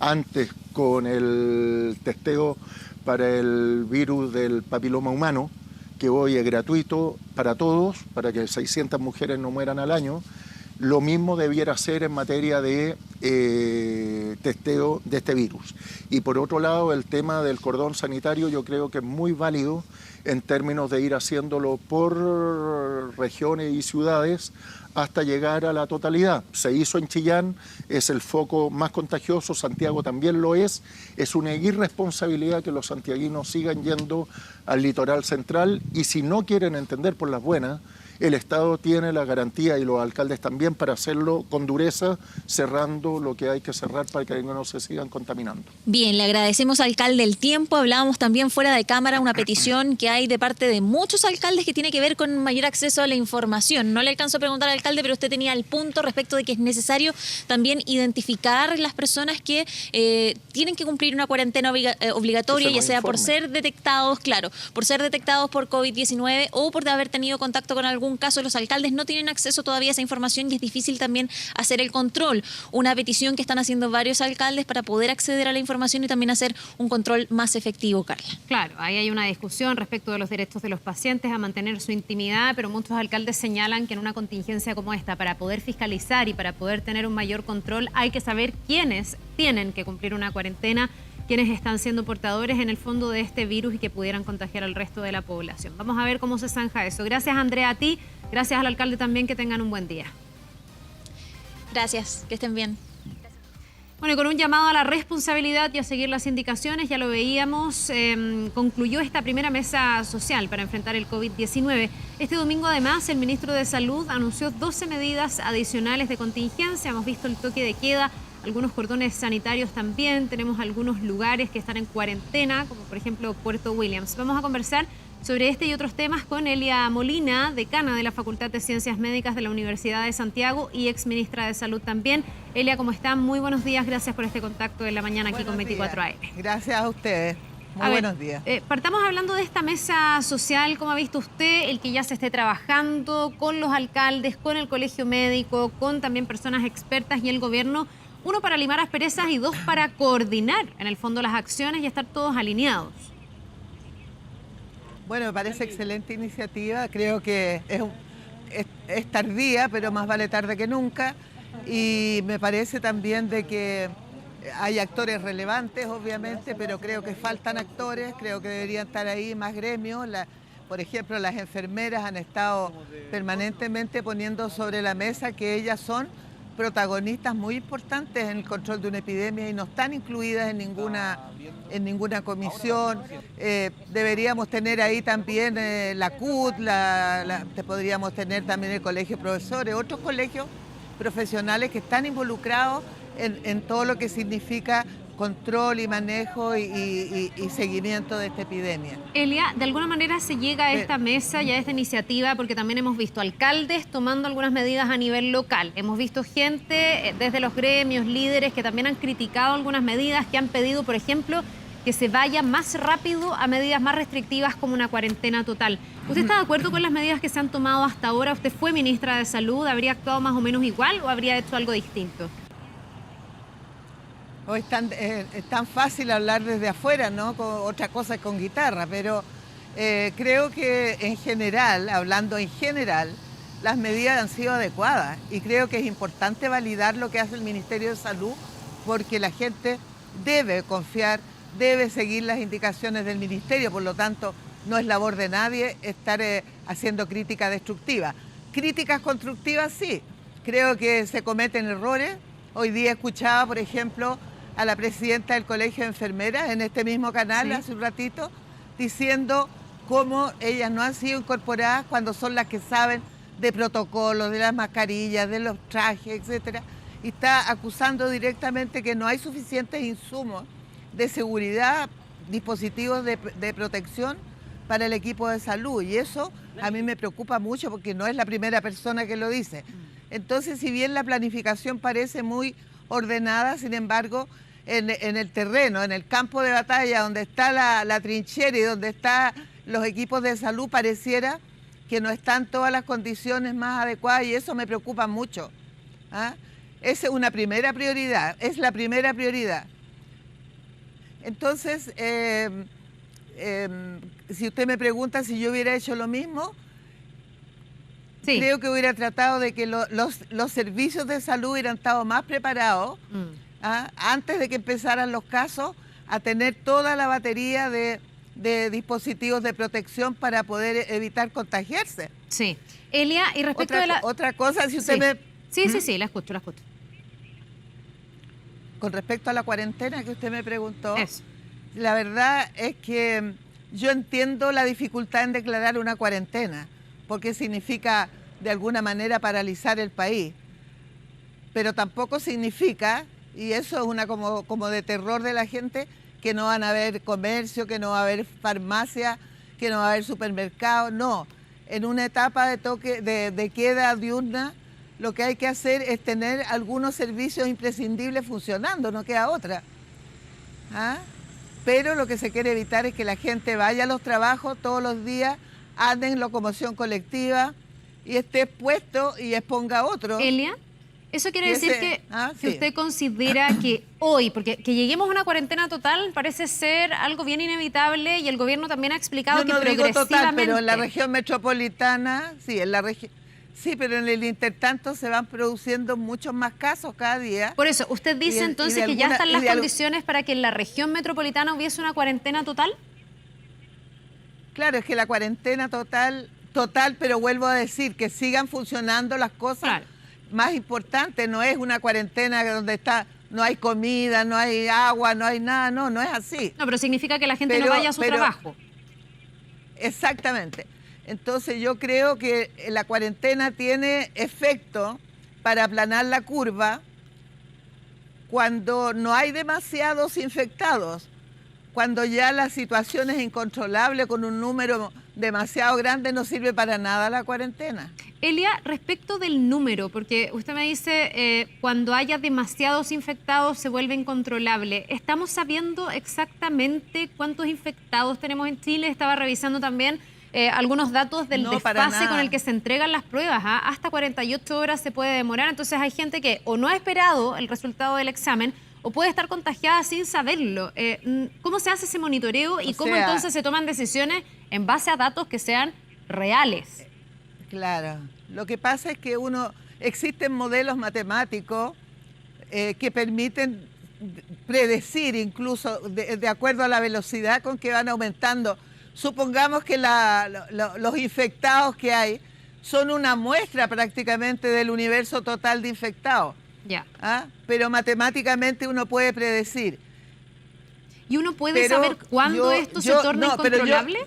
antes con el testeo para el virus del papiloma humano, que hoy es gratuito para todos, para que 600 mujeres no mueran al año. Lo mismo debiera ser en materia de testeo de este virus. Y por otro lado, el tema del cordón sanitario yo creo que es muy válido en términos de ir haciéndolo por regiones y ciudades hasta llegar a la totalidad. Se hizo en Chillán, es el foco más contagioso, Santiago también lo es una irresponsabilidad que los santiaguinos sigan yendo al litoral central y si no quieren entender por las buenas, el Estado tiene la garantía y los alcaldes también para hacerlo con dureza, cerrando lo que hay que cerrar para que no se sigan contaminando. Bien, le agradecemos, alcalde, el tiempo. Hablábamos también fuera de cámara una petición que hay de parte de muchos alcaldes que tiene que ver con mayor acceso a la información. No le alcanzo a preguntar al alcalde, pero usted tenía el punto respecto de que es necesario también identificar las personas que tienen que cumplir una cuarentena obligatoria, ya sea por ser detectados, por ser detectados por COVID-19 o por haber tenido contacto con algún caso. Los alcaldes no tienen acceso todavía a esa información y es difícil también hacer el control. Una petición que están haciendo varios alcaldes para poder acceder a la información y también hacer un control más efectivo, Carla. Claro, ahí hay una discusión respecto de los derechos de los pacientes a mantener su intimidad, pero muchos alcaldes señalan que en una contingencia como esta, para poder fiscalizar y para poder tener un mayor control, hay que saber quiénes tienen que cumplir una cuarentena, quienes están siendo portadores en el fondo de este virus y que pudieran contagiar al resto de la población. Vamos a ver cómo se zanja eso. Gracias, Andrea, a ti. Gracias al alcalde también, que tengan un buen día. Gracias, que estén bien. Bueno, y con un llamado a la responsabilidad y a seguir las indicaciones, ya lo veíamos, concluyó esta primera mesa social para enfrentar el COVID-19. Este domingo, además, el ministro de Salud anunció 12 medidas adicionales de contingencia. Hemos visto el toque de queda, algunos cordones sanitarios también. Tenemos algunos lugares que están en cuarentena, como por ejemplo Puerto Williams. Vamos a conversar sobre este y otros temas con Elia Molina, decana de la Facultad de Ciencias Médicas de la Universidad de Santiago y exministra de Salud también. Elia, ¿cómo están? Muy buenos días. Gracias por este contacto en la mañana aquí con 24 AM. Gracias a ustedes. Muy buenos días. Partamos hablando de esta mesa social. ¿Cómo ha visto usted el que ya se esté trabajando con los alcaldes, con el colegio médico, con también personas expertas y el gobierno? Uno, para limar asperezas y dos, para coordinar en el fondo las acciones y estar todos alineados. Bueno, me parece excelente iniciativa. Creo que es tardía, pero más vale tarde que nunca. Y me parece también de que hay actores relevantes, obviamente, pero creo que faltan actores. Creo que deberían estar ahí más gremios. Por ejemplo, las enfermeras han estado permanentemente poniendo sobre la mesa que ellas son protagonistas muy importantes en el control de una epidemia y no están incluidas en ninguna comisión. Deberíamos tener ahí también la CUT, podríamos tener también el colegio de profesores, otros colegios profesionales que están involucrados en todo lo que significa control y manejo y seguimiento de esta epidemia. Elia, de alguna manera se llega a esta mesa y a esta iniciativa porque también hemos visto alcaldes tomando algunas medidas a nivel local. Hemos visto gente desde los gremios, líderes, que también han criticado algunas medidas, que han pedido, por ejemplo, que se vaya más rápido a medidas más restrictivas como una cuarentena total. ¿Usted está de acuerdo con las medidas que se han tomado hasta ahora? ¿Usted fue ministra de Salud? ¿Habría actuado más o menos igual o habría hecho algo distinto? Hoy es tan fácil hablar desde afuera, ¿no? Otra cosa es con guitarra, pero creo que en general, hablando en general, las medidas han sido adecuadas y creo que es importante validar lo que hace el Ministerio de Salud porque la gente debe confiar, debe seguir las indicaciones del Ministerio, por lo tanto no es labor de nadie estar haciendo crítica destructiva. Críticas constructivas sí, creo que se cometen errores. Hoy día escuchaba, por ejemplo, a la presidenta del Colegio de Enfermeras en este mismo canal hace un ratito, diciendo cómo ellas no han sido incorporadas cuando son las que saben de protocolos, de las mascarillas, de los trajes, etcétera, y está acusando directamente que no hay suficientes insumos de seguridad, dispositivos de protección para el equipo de salud, y eso a mí me preocupa mucho porque no es la primera persona que lo dice. Entonces, si bien la planificación parece muy ordenada, sin embargo, en el terreno, en el campo de batalla, donde está la trinchera y donde están los equipos de salud, pareciera que no están todas las condiciones más adecuadas y eso me preocupa mucho. ¿Ah? Esa es una primera prioridad, es la primera prioridad. Entonces, si usted me pregunta si yo hubiera hecho lo mismo, sí, creo que hubiera tratado de que los servicios de salud hubieran estado más preparados antes de que empezaran los casos, a tener toda la batería de dispositivos de protección para poder evitar contagiarse. Sí. Elia, y respecto de la... Otra cosa, si usted me... Sí, la escucho. Con respecto a la cuarentena que usted me preguntó, la verdad es que yo entiendo la dificultad en declarar una cuarentena, porque significa de alguna manera paralizar el país, pero tampoco significa, y eso es una como de terror de la gente, que no van a haber comercio, que no va a haber farmacia, que no va a haber supermercado. No, en una etapa de toque de queda diurna, lo que hay que hacer es tener algunos servicios imprescindibles funcionando, no queda otra. ¿Ah? Pero lo que se quiere evitar es que la gente vaya a los trabajos todos los días, ande en locomoción colectiva y esté expuesto y exponga a otros. Elia, eso quiere decir que usted considera que hoy, porque que lleguemos a una cuarentena total parece ser algo bien inevitable y el gobierno también ha explicado que progresivamente... Total, pero en la región metropolitana, sí, pero en el intertanto se van produciendo muchos más casos cada día. Por eso, ¿usted dice entonces que ya están las condiciones para que en la región metropolitana hubiese una cuarentena total? Claro, es que la cuarentena total, pero vuelvo a decir que sigan funcionando las cosas. Claro. Más importante, no es una cuarentena donde no hay comida, no hay agua, no hay nada, no es así. No, pero significa que la gente no vaya a su trabajo. Exactamente. Entonces yo creo que la cuarentena tiene efecto para aplanar la curva cuando no hay demasiados infectados, cuando ya la situación es incontrolable con un número demasiado grande, no sirve para nada la cuarentena. Elia, respecto del número, porque usted me dice cuando haya demasiados infectados se vuelve incontrolable. ¿Estamos sabiendo exactamente cuántos infectados tenemos en Chile? Estaba revisando también algunos datos del desfase con el que se entregan las pruebas. Hasta 48 horas se puede demorar, entonces hay gente que o no ha esperado el resultado del examen o puede estar contagiada sin saberlo. ¿Cómo se hace ese monitoreo y cómo entonces se toman decisiones en base a datos que sean reales? Claro, lo que pasa es que existen modelos matemáticos que permiten predecir incluso de acuerdo a la velocidad con que van aumentando. Supongamos que los infectados que hay son una muestra prácticamente del universo total de infectados. Ya. Pero matemáticamente uno puede predecir. ¿Y uno puede saber cuándo esto se torna incontrolable?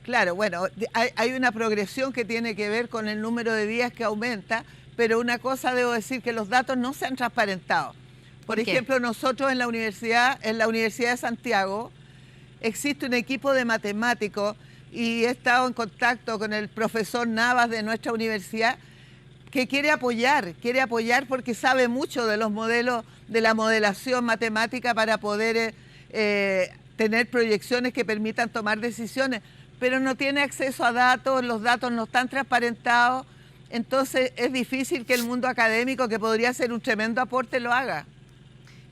Claro, bueno, hay una progresión que tiene que ver con el número de días que aumenta, pero una cosa debo decir, que los datos no se han transparentado. Por ejemplo, nosotros en la Universidad de Santiago, existe un equipo de matemáticos y he estado en contacto con el profesor Navas de nuestra universidad que quiere apoyar porque sabe mucho de los modelos, de la modelación matemática para poder tener proyecciones que permitan tomar decisiones, pero no tiene acceso a datos, los datos no están transparentados, entonces es difícil que el mundo académico, que podría ser un tremendo aporte, lo haga.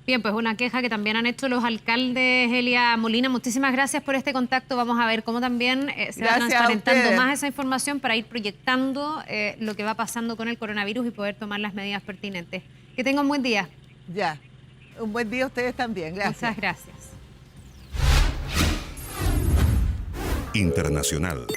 Bien, pues una queja que también han hecho los alcaldes. Elia Molina, muchísimas gracias por este contacto. Vamos a ver cómo también se va transparentando más esa información para ir proyectando lo que va pasando con el coronavirus y poder tomar las medidas pertinentes. Que tengan un buen día. Ya, un buen día a ustedes también. Gracias. Muchas gracias. Internacional.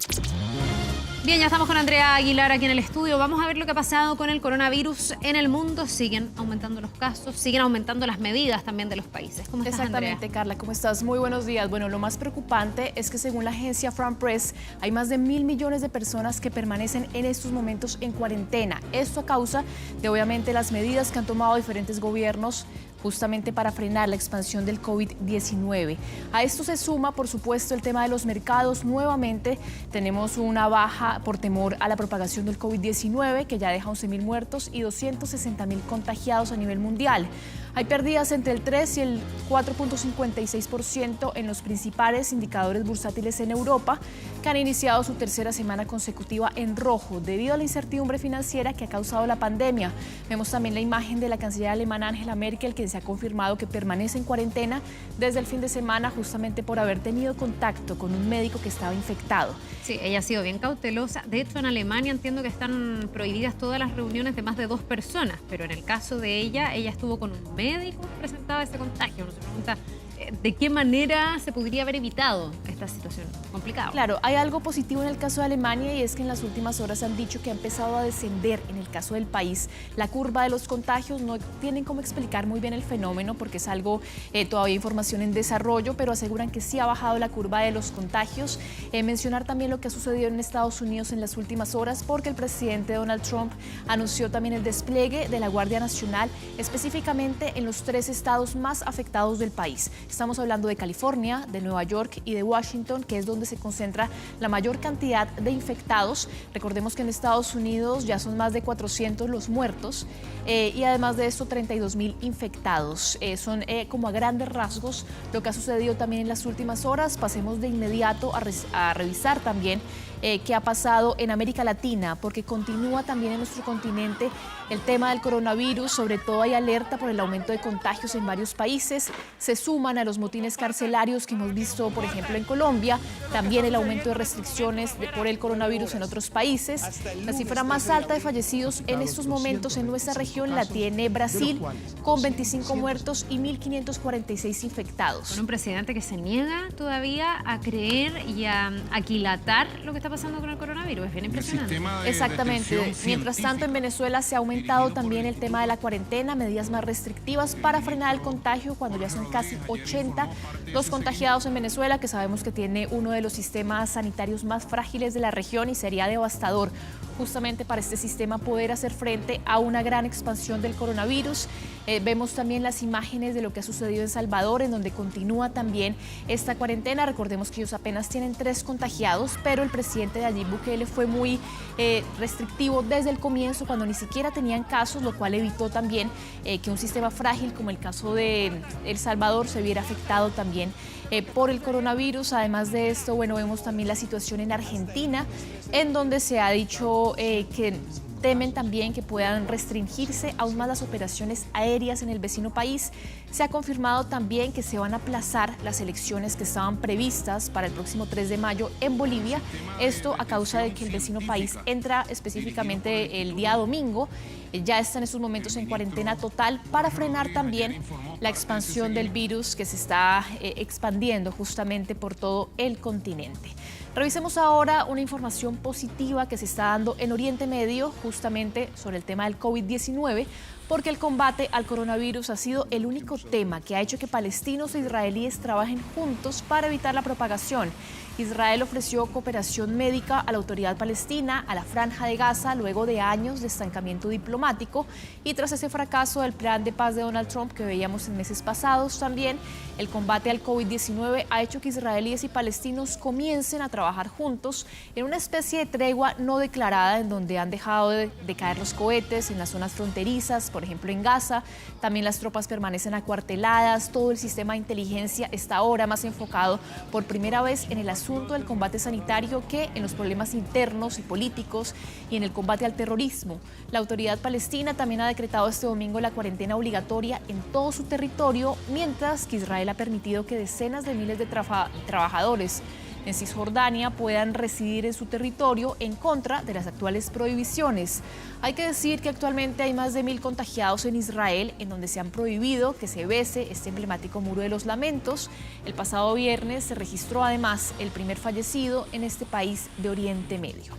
Bien, ya estamos con Andrea Aguilar aquí en el estudio. Vamos a ver lo que ha pasado con el coronavirus en el mundo. Siguen aumentando los casos, siguen aumentando las medidas también de los países. ¿Cómo estás, Exactamente, Andrea? Carla, ¿cómo estás? Muy buenos días. Bueno, lo más preocupante es que según la agencia France Press, hay más de 1.000 millones de personas que permanecen en estos momentos en cuarentena. Esto a causa de, obviamente, las medidas que han tomado diferentes gobiernos justamente para frenar la expansión del COVID-19. A esto se suma, por supuesto, el tema de los mercados. Nuevamente tenemos una baja por temor a la propagación del COVID-19, que ya deja 11.000 muertos y 260.000 contagiados a nivel mundial. Hay pérdidas entre el 3 y el 4.56% en los principales indicadores bursátiles en Europa, que han iniciado su tercera semana consecutiva en rojo debido a la incertidumbre financiera que ha causado la pandemia. Vemos también la imagen de la canciller alemana Angela Merkel, quien se ha confirmado que permanece en cuarentena desde el fin de semana justamente por haber tenido contacto con un médico que estaba infectado. Sí, ella ha sido bien cautelosa. De hecho, en Alemania entiendo que están prohibidas todas las reuniones de más de 2 personas, pero en el caso de ella estuvo con un médico que presentaba ese contagio. Uno se pregunta, ¿de qué manera se podría haber evitado esta situación complicada? Claro, hay algo positivo en el caso de Alemania y es que en las últimas horas han dicho que ha empezado a descender en el caso del país la curva de los contagios. No tienen cómo explicar muy bien el fenómeno porque es algo, todavía información en desarrollo, pero aseguran que sí ha bajado la curva de los contagios. Mencionar también lo que ha sucedido en Estados Unidos en las últimas horas porque el presidente Donald Trump anunció también el despliegue de la Guardia Nacional, específicamente en los 3 estados más afectados del país. Estamos hablando de California, de Nueva York y de Washington, que es donde se concentra la mayor cantidad de infectados. Recordemos que en Estados Unidos ya son más de 400 los muertos y además de esto 32.000 infectados. Son como a grandes rasgos lo que ha sucedido también en las últimas horas. Pasemos de inmediato a revisar también qué ha pasado en América Latina, porque continúa también en nuestro continente el tema del coronavirus. Sobre todo hay alerta por el aumento de contagios en varios países. Se suman a los motines carcelarios que hemos visto, por ejemplo, en Colombia, también el aumento de restricciones por el coronavirus en otros países. La cifra más alta de fallecidos en estos momentos en nuestra región la tiene Brasil, con 25 muertos y 1.546 infectados. Con un presidente que se niega todavía a creer y a aquilatar lo que está pasando con el coronavirus. Es bien impresionante. Exactamente. Mientras tanto, en Venezuela se ha aumentado también el tema de la cuarentena, medidas más restrictivas para frenar el contagio, cuando ya son casi 80 los contagiados en Venezuela, que sabemos que tiene uno de los sistemas sanitarios más frágiles de la región y sería devastador justamente para este sistema poder hacer frente a una gran expansión del coronavirus. Vemos también las imágenes de lo que ha sucedido en Salvador, en donde continúa también esta cuarentena. Recordemos que ellos apenas tienen 3 contagiados, pero el presidente de allí, Bukele, fue muy restrictivo desde el comienzo, cuando ni siquiera tenían casos, lo cual evitó también que un sistema frágil como el caso de El Salvador se viera afectado también por el coronavirus. Además de esto, bueno, vemos también la situación en Argentina, en donde se ha dicho que temen también que puedan restringirse aún más las operaciones aéreas en el vecino país. Se ha confirmado también que se van a aplazar las elecciones que estaban previstas para el próximo 3 de mayo en Bolivia. Esto a causa de que el vecino país entra específicamente el día domingo. Ya está en estos momentos en cuarentena total para frenar también la expansión del virus que se está expandiendo justamente por todo el continente. Revisemos ahora una información positiva que se está dando en Oriente Medio justamente sobre el tema del COVID-19, porque el combate al coronavirus ha sido el único tema que ha hecho que palestinos e israelíes trabajen juntos para evitar la propagación. Israel ofreció cooperación médica a la autoridad palestina, a la Franja de Gaza, luego de años de estancamiento diplomático y tras ese fracaso del plan de paz de Donald Trump que veíamos en meses pasados. También el combate al COVID-19 ha hecho que israelíes y palestinos comiencen a trabajar juntos en una especie de tregua no declarada, en donde han dejado de caer los cohetes en las zonas fronterizas, por ejemplo en Gaza. También las tropas permanecen acuarteladas. Todo el sistema de inteligencia está ahora más enfocado por primera vez en el asunto del combate sanitario que en los problemas internos y políticos y en el combate al terrorismo. La autoridad palestina también ha decretado este domingo la cuarentena obligatoria en todo su territorio, mientras que Israel ha permitido que decenas de miles de trabajadores en Cisjordania puedan residir en su territorio en contra de las actuales prohibiciones. Hay que decir que actualmente hay más de 1.000 contagiados en Israel, en donde se han prohibido que se bese este emblemático Muro de los Lamentos. El pasado viernes se registró además el primer fallecido en este país de Oriente Medio.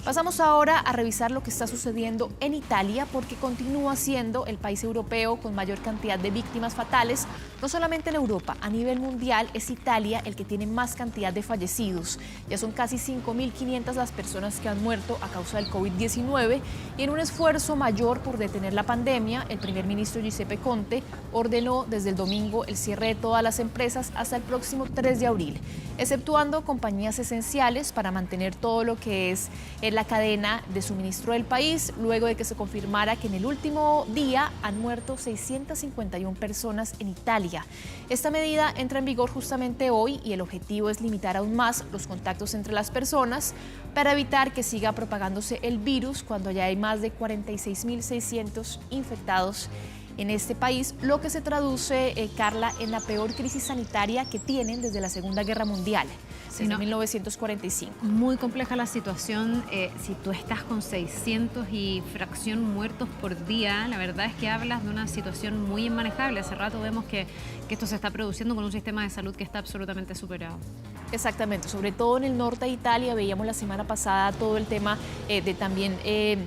Pasamos ahora a revisar lo que está sucediendo en Italia, porque continúa siendo el país europeo con mayor cantidad de víctimas fatales. No solamente en Europa, a nivel mundial es Italia el que tiene más cantidad de fallecidos. Ya son casi 5.500 las personas que han muerto a causa del COVID-19 y en un esfuerzo mayor por detener la pandemia, el primer ministro Giuseppe Conte ordenó desde el domingo el cierre de todas las empresas hasta el próximo 3 de abril, exceptuando compañías esenciales para mantener todo lo que es la cadena de suministro del país, luego de que se confirmara que en el último día han muerto 651 personas en Italia. Esta medida entra en vigor justamente hoy y el objetivo es limitar aún más los contactos entre las personas para evitar que siga propagándose el virus cuando ya hay más de 46.600 infectados en este país, lo que se traduce, Carla, en la peor crisis sanitaria que tienen desde la Segunda Guerra Mundial, desde 1945. Muy compleja la situación. Si tú estás con 600 y fracción muertos por día, la verdad es que hablas de una situación muy inmanejable. Hace rato vemos que esto se está produciendo con un sistema de salud que está absolutamente superado. Exactamente, sobre todo en el norte de Italia, veíamos la semana pasada todo el tema de también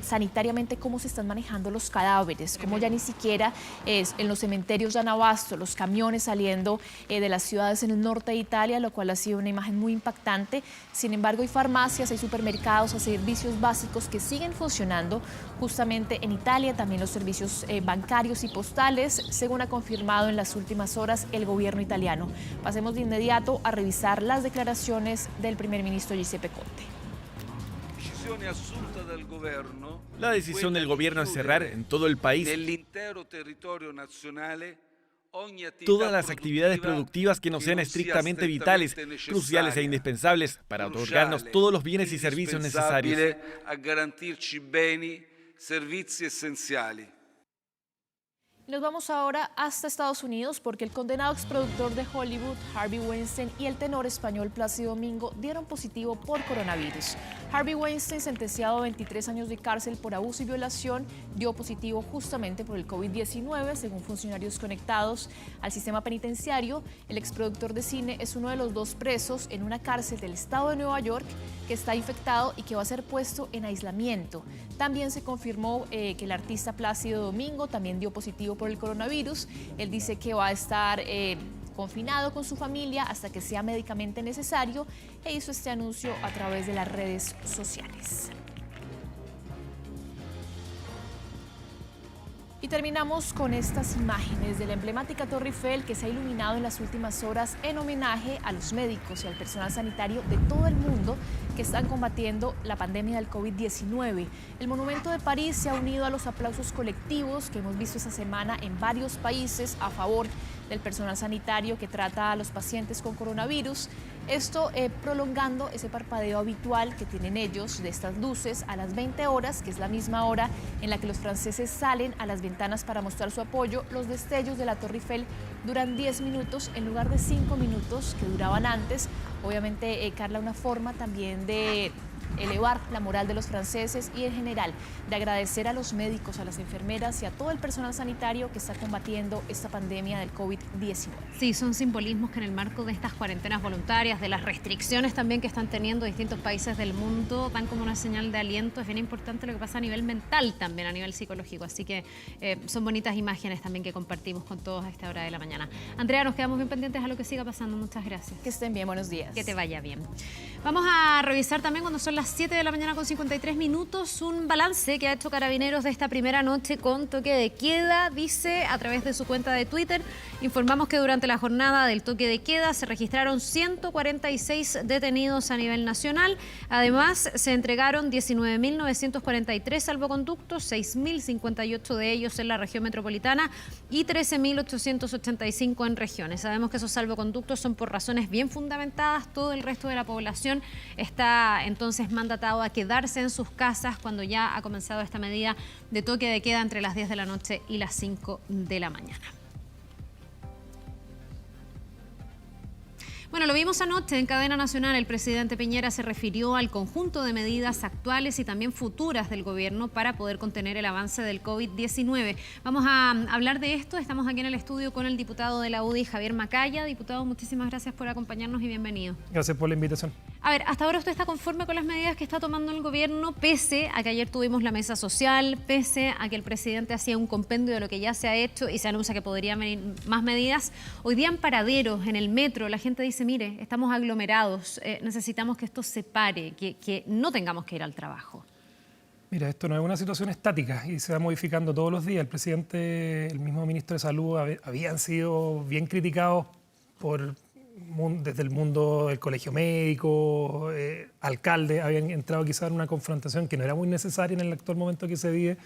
sanitariamente cómo se están manejando los cadáveres, cómo ya ni siquiera en los cementerios dan abasto, los camiones saliendo de las ciudades en el norte de Italia, lo cual ha sido una imagen muy impactante. Sin embargo, hay farmacias, hay supermercados, hay servicios básicos que siguen funcionando justamente en Italia, también los servicios bancarios y postales, según ha confirmado en las últimas horas el gobierno italiano. Pasemos de inmediato a revisar las declaraciones del primer ministro Giuseppe Conte. La decisión del gobierno es cerrar en todo el país todas las actividades productivas que no sean estrictamente vitales, cruciales e indispensables para otorgarnos todos los bienes y servicios necesarios. Nos vamos ahora hasta Estados Unidos porque el condenado exproductor de Hollywood, Harvey Weinstein, y el tenor español Plácido Domingo dieron positivo por coronavirus. Harvey Weinstein, sentenciado a 23 años de cárcel por abuso y violación, dio positivo justamente por el COVID-19, según funcionarios conectados al sistema penitenciario. El exproductor de cine es uno de los 2 presos en una cárcel del estado de Nueva York que está infectado y que va a ser puesto en aislamiento. También se confirmó que el artista Plácido Domingo también dio positivo por el coronavirus. Él dice que va a estar confinado con su familia hasta que sea médicamente necesario e hizo este anuncio a través de las redes sociales. Y terminamos con estas imágenes de la emblemática Torre Eiffel que se ha iluminado en las últimas horas en homenaje a los médicos y al personal sanitario de todo el mundo que están combatiendo la pandemia del COVID-19. El monumento de París se ha unido a los aplausos colectivos que hemos visto esta semana en varios países a favor del personal sanitario que trata a los pacientes con coronavirus. Esto prolongando ese parpadeo habitual que tienen ellos de estas luces a las 20 horas, que es la misma hora en la que los franceses salen a las ventanas para mostrar su apoyo. Los destellos de la Torre Eiffel duran 10 minutos en lugar de 5 minutos que duraban antes. Obviamente, Carla, una forma también de elevar la moral de los franceses y en general de agradecer a los médicos, a las enfermeras y a todo el personal sanitario que está combatiendo esta pandemia del COVID-19. Sí, son simbolismos que en el marco de estas cuarentenas voluntarias, de las restricciones también que están teniendo distintos países del mundo, dan como una señal de aliento. Es bien importante lo que pasa a nivel mental también, a nivel psicológico. Así que son bonitas imágenes también que compartimos con todos a esta hora de la mañana. Andrea, nos quedamos bien pendientes a lo que siga pasando. Muchas gracias. Que estén bien, buenos días. Que te vaya bien. Vamos a revisar también cuando son las 7 de la mañana con 53 minutos, un balance que ha hecho Carabineros de esta primera noche con toque de queda. Dice a través de su cuenta de Twitter: informamos que durante la jornada del toque de queda se registraron 146 detenidos a nivel nacional. Además, se entregaron 19.943 salvoconductos, 6.058 de ellos en la región metropolitana y 13.885 en regiones. Sabemos que esos salvoconductos son por razones bien fundamentadas. Todo el resto de la población está entonces mandatado a quedarse en sus casas cuando ya ha comenzado esta medida de toque de queda entre las 10 de la noche y las 5 de la mañana. Bueno, lo vimos anoche en cadena nacional. El presidente Piñera se refirió al conjunto de medidas actuales y también futuras del gobierno para poder contener el avance del COVID-19. Vamos a hablar de esto. Estamos aquí en el estudio con el diputado de la UDI, Javier Macaya. Diputado, muchísimas gracias por acompañarnos y bienvenido. Gracias por la invitación. A ver, hasta ahora usted está conforme con las medidas que está tomando el gobierno, pese a que ayer tuvimos la mesa social, pese a que el presidente hacía un compendio de lo que ya se ha hecho y se anuncia que podrían venir más medidas. Hoy día en paraderos, en el metro, la gente dice, mire, estamos aglomerados, necesitamos que esto se pare, que no tengamos que ir al trabajo. Mira, esto no es una situación estática y se va modificando todos los días. El presidente, el mismo ministro de Salud habían sido bien criticados desde el mundo del colegio médico, alcaldes, habían entrado quizás en una confrontación que no era muy necesaria en el actual momento que se vive,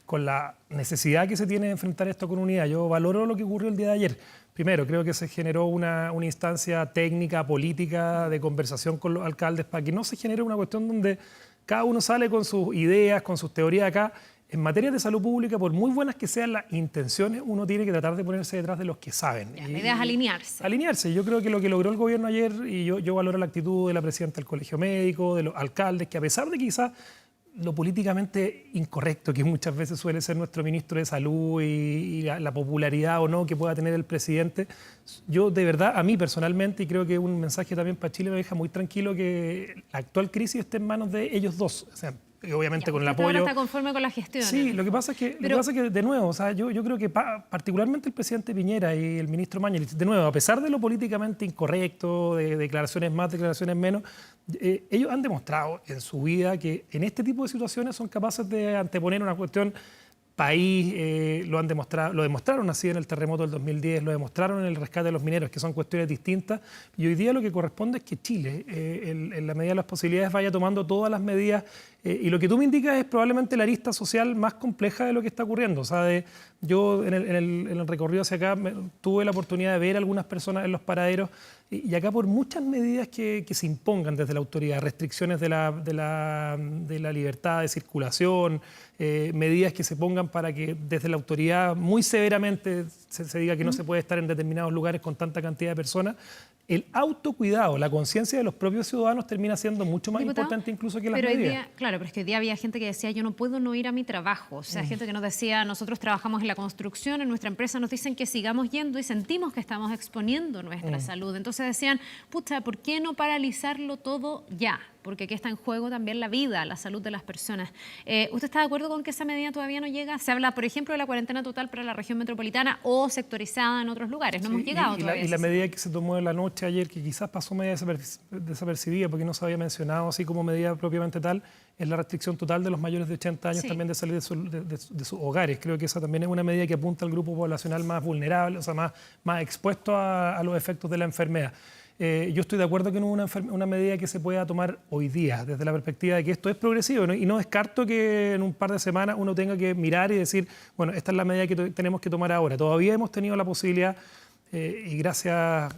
con la necesidad que se tiene de enfrentar esto con unidad. Yo valoro lo que ocurrió el día de ayer. Primero, creo que se generó una instancia técnica, política, de conversación con los alcaldes para que no se genere una cuestión donde cada uno sale con sus ideas, con sus teorías acá. En materia de salud pública, por muy buenas que sean las intenciones, uno tiene que tratar de ponerse detrás de los que saben. La idea es alinearse. Alinearse. Yo creo que lo que logró el gobierno ayer, y yo valoro la actitud de la presidenta del Colegio Médico, de los alcaldes, que a pesar de quizás lo políticamente incorrecto que muchas veces suele ser nuestro ministro de Salud y la popularidad o no que pueda tener el presidente, yo de verdad, a mí personalmente, y creo que un mensaje también para Chile, me deja muy tranquilo que la actual crisis esté en manos de ellos dos. O sea, obviamente con el apoyo. Ahora está conforme con la gestión. Sí, lo que pasa es que, de nuevo, o sea, yo creo que particularmente el presidente Piñera y el ministro Mañalich, de nuevo, a pesar de lo políticamente incorrecto, de declaraciones más, declaraciones menos, ellos han demostrado en su vida que en este tipo de situaciones son capaces de anteponer una cuestión país, lo demostraron así en el terremoto del 2010, lo demostraron en el rescate de los mineros, que son cuestiones distintas, y hoy día lo que corresponde es que Chile, en la medida de las posibilidades, vaya tomando todas las medidas, y lo que tú me indicas es probablemente la arista social más compleja de lo que está ocurriendo. O sea, yo en el recorrido hacia acá tuve la oportunidad de ver a algunas personas en los paraderos, y acá por muchas medidas que se impongan desde la autoridad, restricciones de la libertad de circulación, medidas que se pongan para que desde la autoridad muy severamente se diga que no se puede estar en determinados lugares con tanta cantidad de personas, el autocuidado, la conciencia de los propios ciudadanos termina siendo mucho más importante incluso que las medidas. Claro, pero es que hoy día había gente que decía, yo no puedo no ir a mi trabajo. O sea, gente que nos decía, nosotros trabajamos en la construcción, en nuestra empresa nos dicen que sigamos yendo y sentimos que estamos exponiendo nuestra salud. Entonces decían, pucha, ¿por qué no paralizarlo todo ya? Porque aquí está en juego también la vida, la salud de las personas. ¿Usted está de acuerdo con que esa medida todavía no llega? Se habla, por ejemplo, de la cuarentena total para la región metropolitana o sectorizada en otros lugares. No hemos llegado todavía. Y la medida que se tomó en la noche ayer, que quizás pasó media desapercibida porque no se había mencionado así como medida propiamente tal, es la restricción total de los mayores de 80 años también de salir de sus hogares. Creo que esa también es una medida que apunta al grupo poblacional más vulnerable, o sea, más expuesto a los efectos de la enfermedad. Yo estoy de acuerdo que no es una medida que se pueda tomar hoy día, desde la perspectiva de que esto es progresivo, ¿no? Y no descarto que en un par de semanas uno tenga que mirar y decir, bueno, esta es la medida que tenemos que tomar ahora. Todavía hemos tenido la posibilidad, y gracias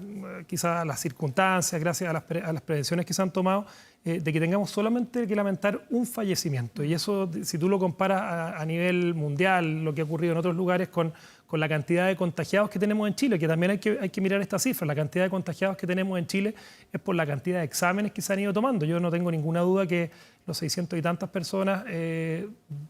quizás a las circunstancias, gracias a las prevenciones que se han tomado, de que tengamos solamente que lamentar un fallecimiento. Y eso, si tú lo comparas a nivel mundial, lo que ha ocurrido en otros lugares con la cantidad de contagiados que tenemos en Chile, que también hay que mirar esta cifra. La cantidad de contagiados que tenemos en Chile es por la cantidad de exámenes que se han ido tomando. Yo no tengo ninguna duda que los 600 y tantas personas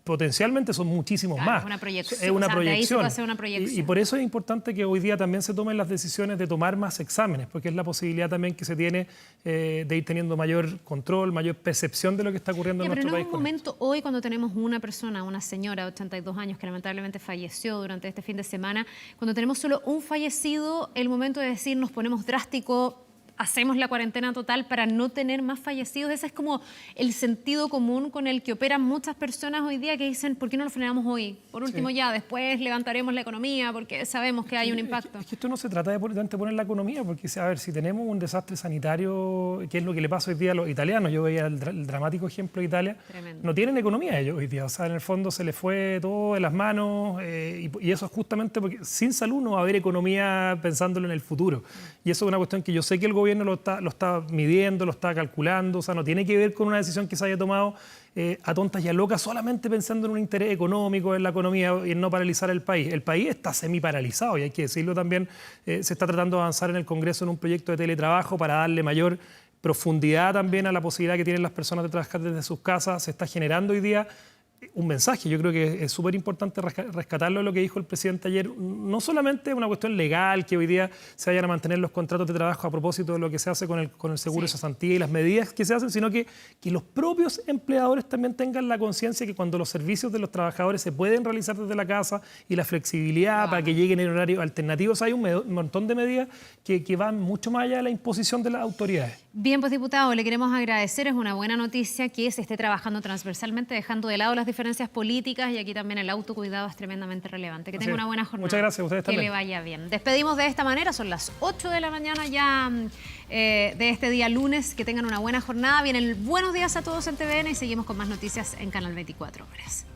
potencialmente son muchísimos más. Es una proyección. Es una proyección. De ahí se puede hacer una proyección. Y por eso es importante que hoy día también se tomen las decisiones de tomar más exámenes, porque es la posibilidad también que se tiene de ir teniendo mayor control, mayor percepción de lo que está ocurriendo en nuestro país. Pero no es un momento hoy cuando tenemos una persona, una señora de 82 años que lamentablemente falleció durante este fin de semana, cuando tenemos solo un fallecido, el momento de decir nos ponemos drástico, hacemos la cuarentena total para no tener más fallecidos. Ese es como el sentido común con el que operan muchas personas hoy día, que dicen, ¿por qué no lo frenamos hoy? Por último ya, después levantaremos la economía porque sabemos que hay un impacto. Es que esto no se trata de anteponer la economía, porque, a ver, si tenemos un desastre sanitario, ¿qué es lo que le pasa hoy día a los italianos? Yo veía el dramático ejemplo de Italia. Tremendo. No tienen economía ellos hoy día. O sea, en el fondo se les fue todo de las manos, y eso es justamente porque sin salud no va a haber economía pensándolo en el futuro. Y eso es una cuestión que yo sé que el gobierno lo está midiendo, lo está calculando, o sea, no tiene que ver con una decisión que se haya tomado a tontas y a locas solamente pensando en un interés económico, en la economía y en no paralizar el país. El país está semi-paralizado y hay que decirlo también, se está tratando de avanzar en el Congreso en un proyecto de teletrabajo para darle mayor profundidad también a la posibilidad que tienen las personas de trabajar desde sus casas. Se está generando hoy día un mensaje. Yo creo que es súper importante rescatarlo lo que dijo el presidente ayer. No solamente una cuestión legal, que hoy día se vayan a mantener los contratos de trabajo a propósito de lo que se hace con el seguro de cesantía y las medidas que se hacen, sino que los propios empleadores también tengan la conciencia que cuando los servicios de los trabajadores se pueden realizar desde la casa y la flexibilidad para que lleguen en horarios alternativos, hay un montón de medidas que van mucho más allá de la imposición de las autoridades. Bien, pues diputado, le queremos agradecer. Es una buena noticia que se esté trabajando transversalmente, dejando de lado las diferencias políticas, y aquí también el autocuidado es tremendamente relevante. Que tenga una buena jornada. Muchas gracias a ustedes también. Que le vaya bien. Despedimos de esta manera, son las 8 de la mañana ya de este día lunes. Que tengan una buena jornada. Vienen buenos días a todos en TVN y seguimos con más noticias en Canal 24 Horas.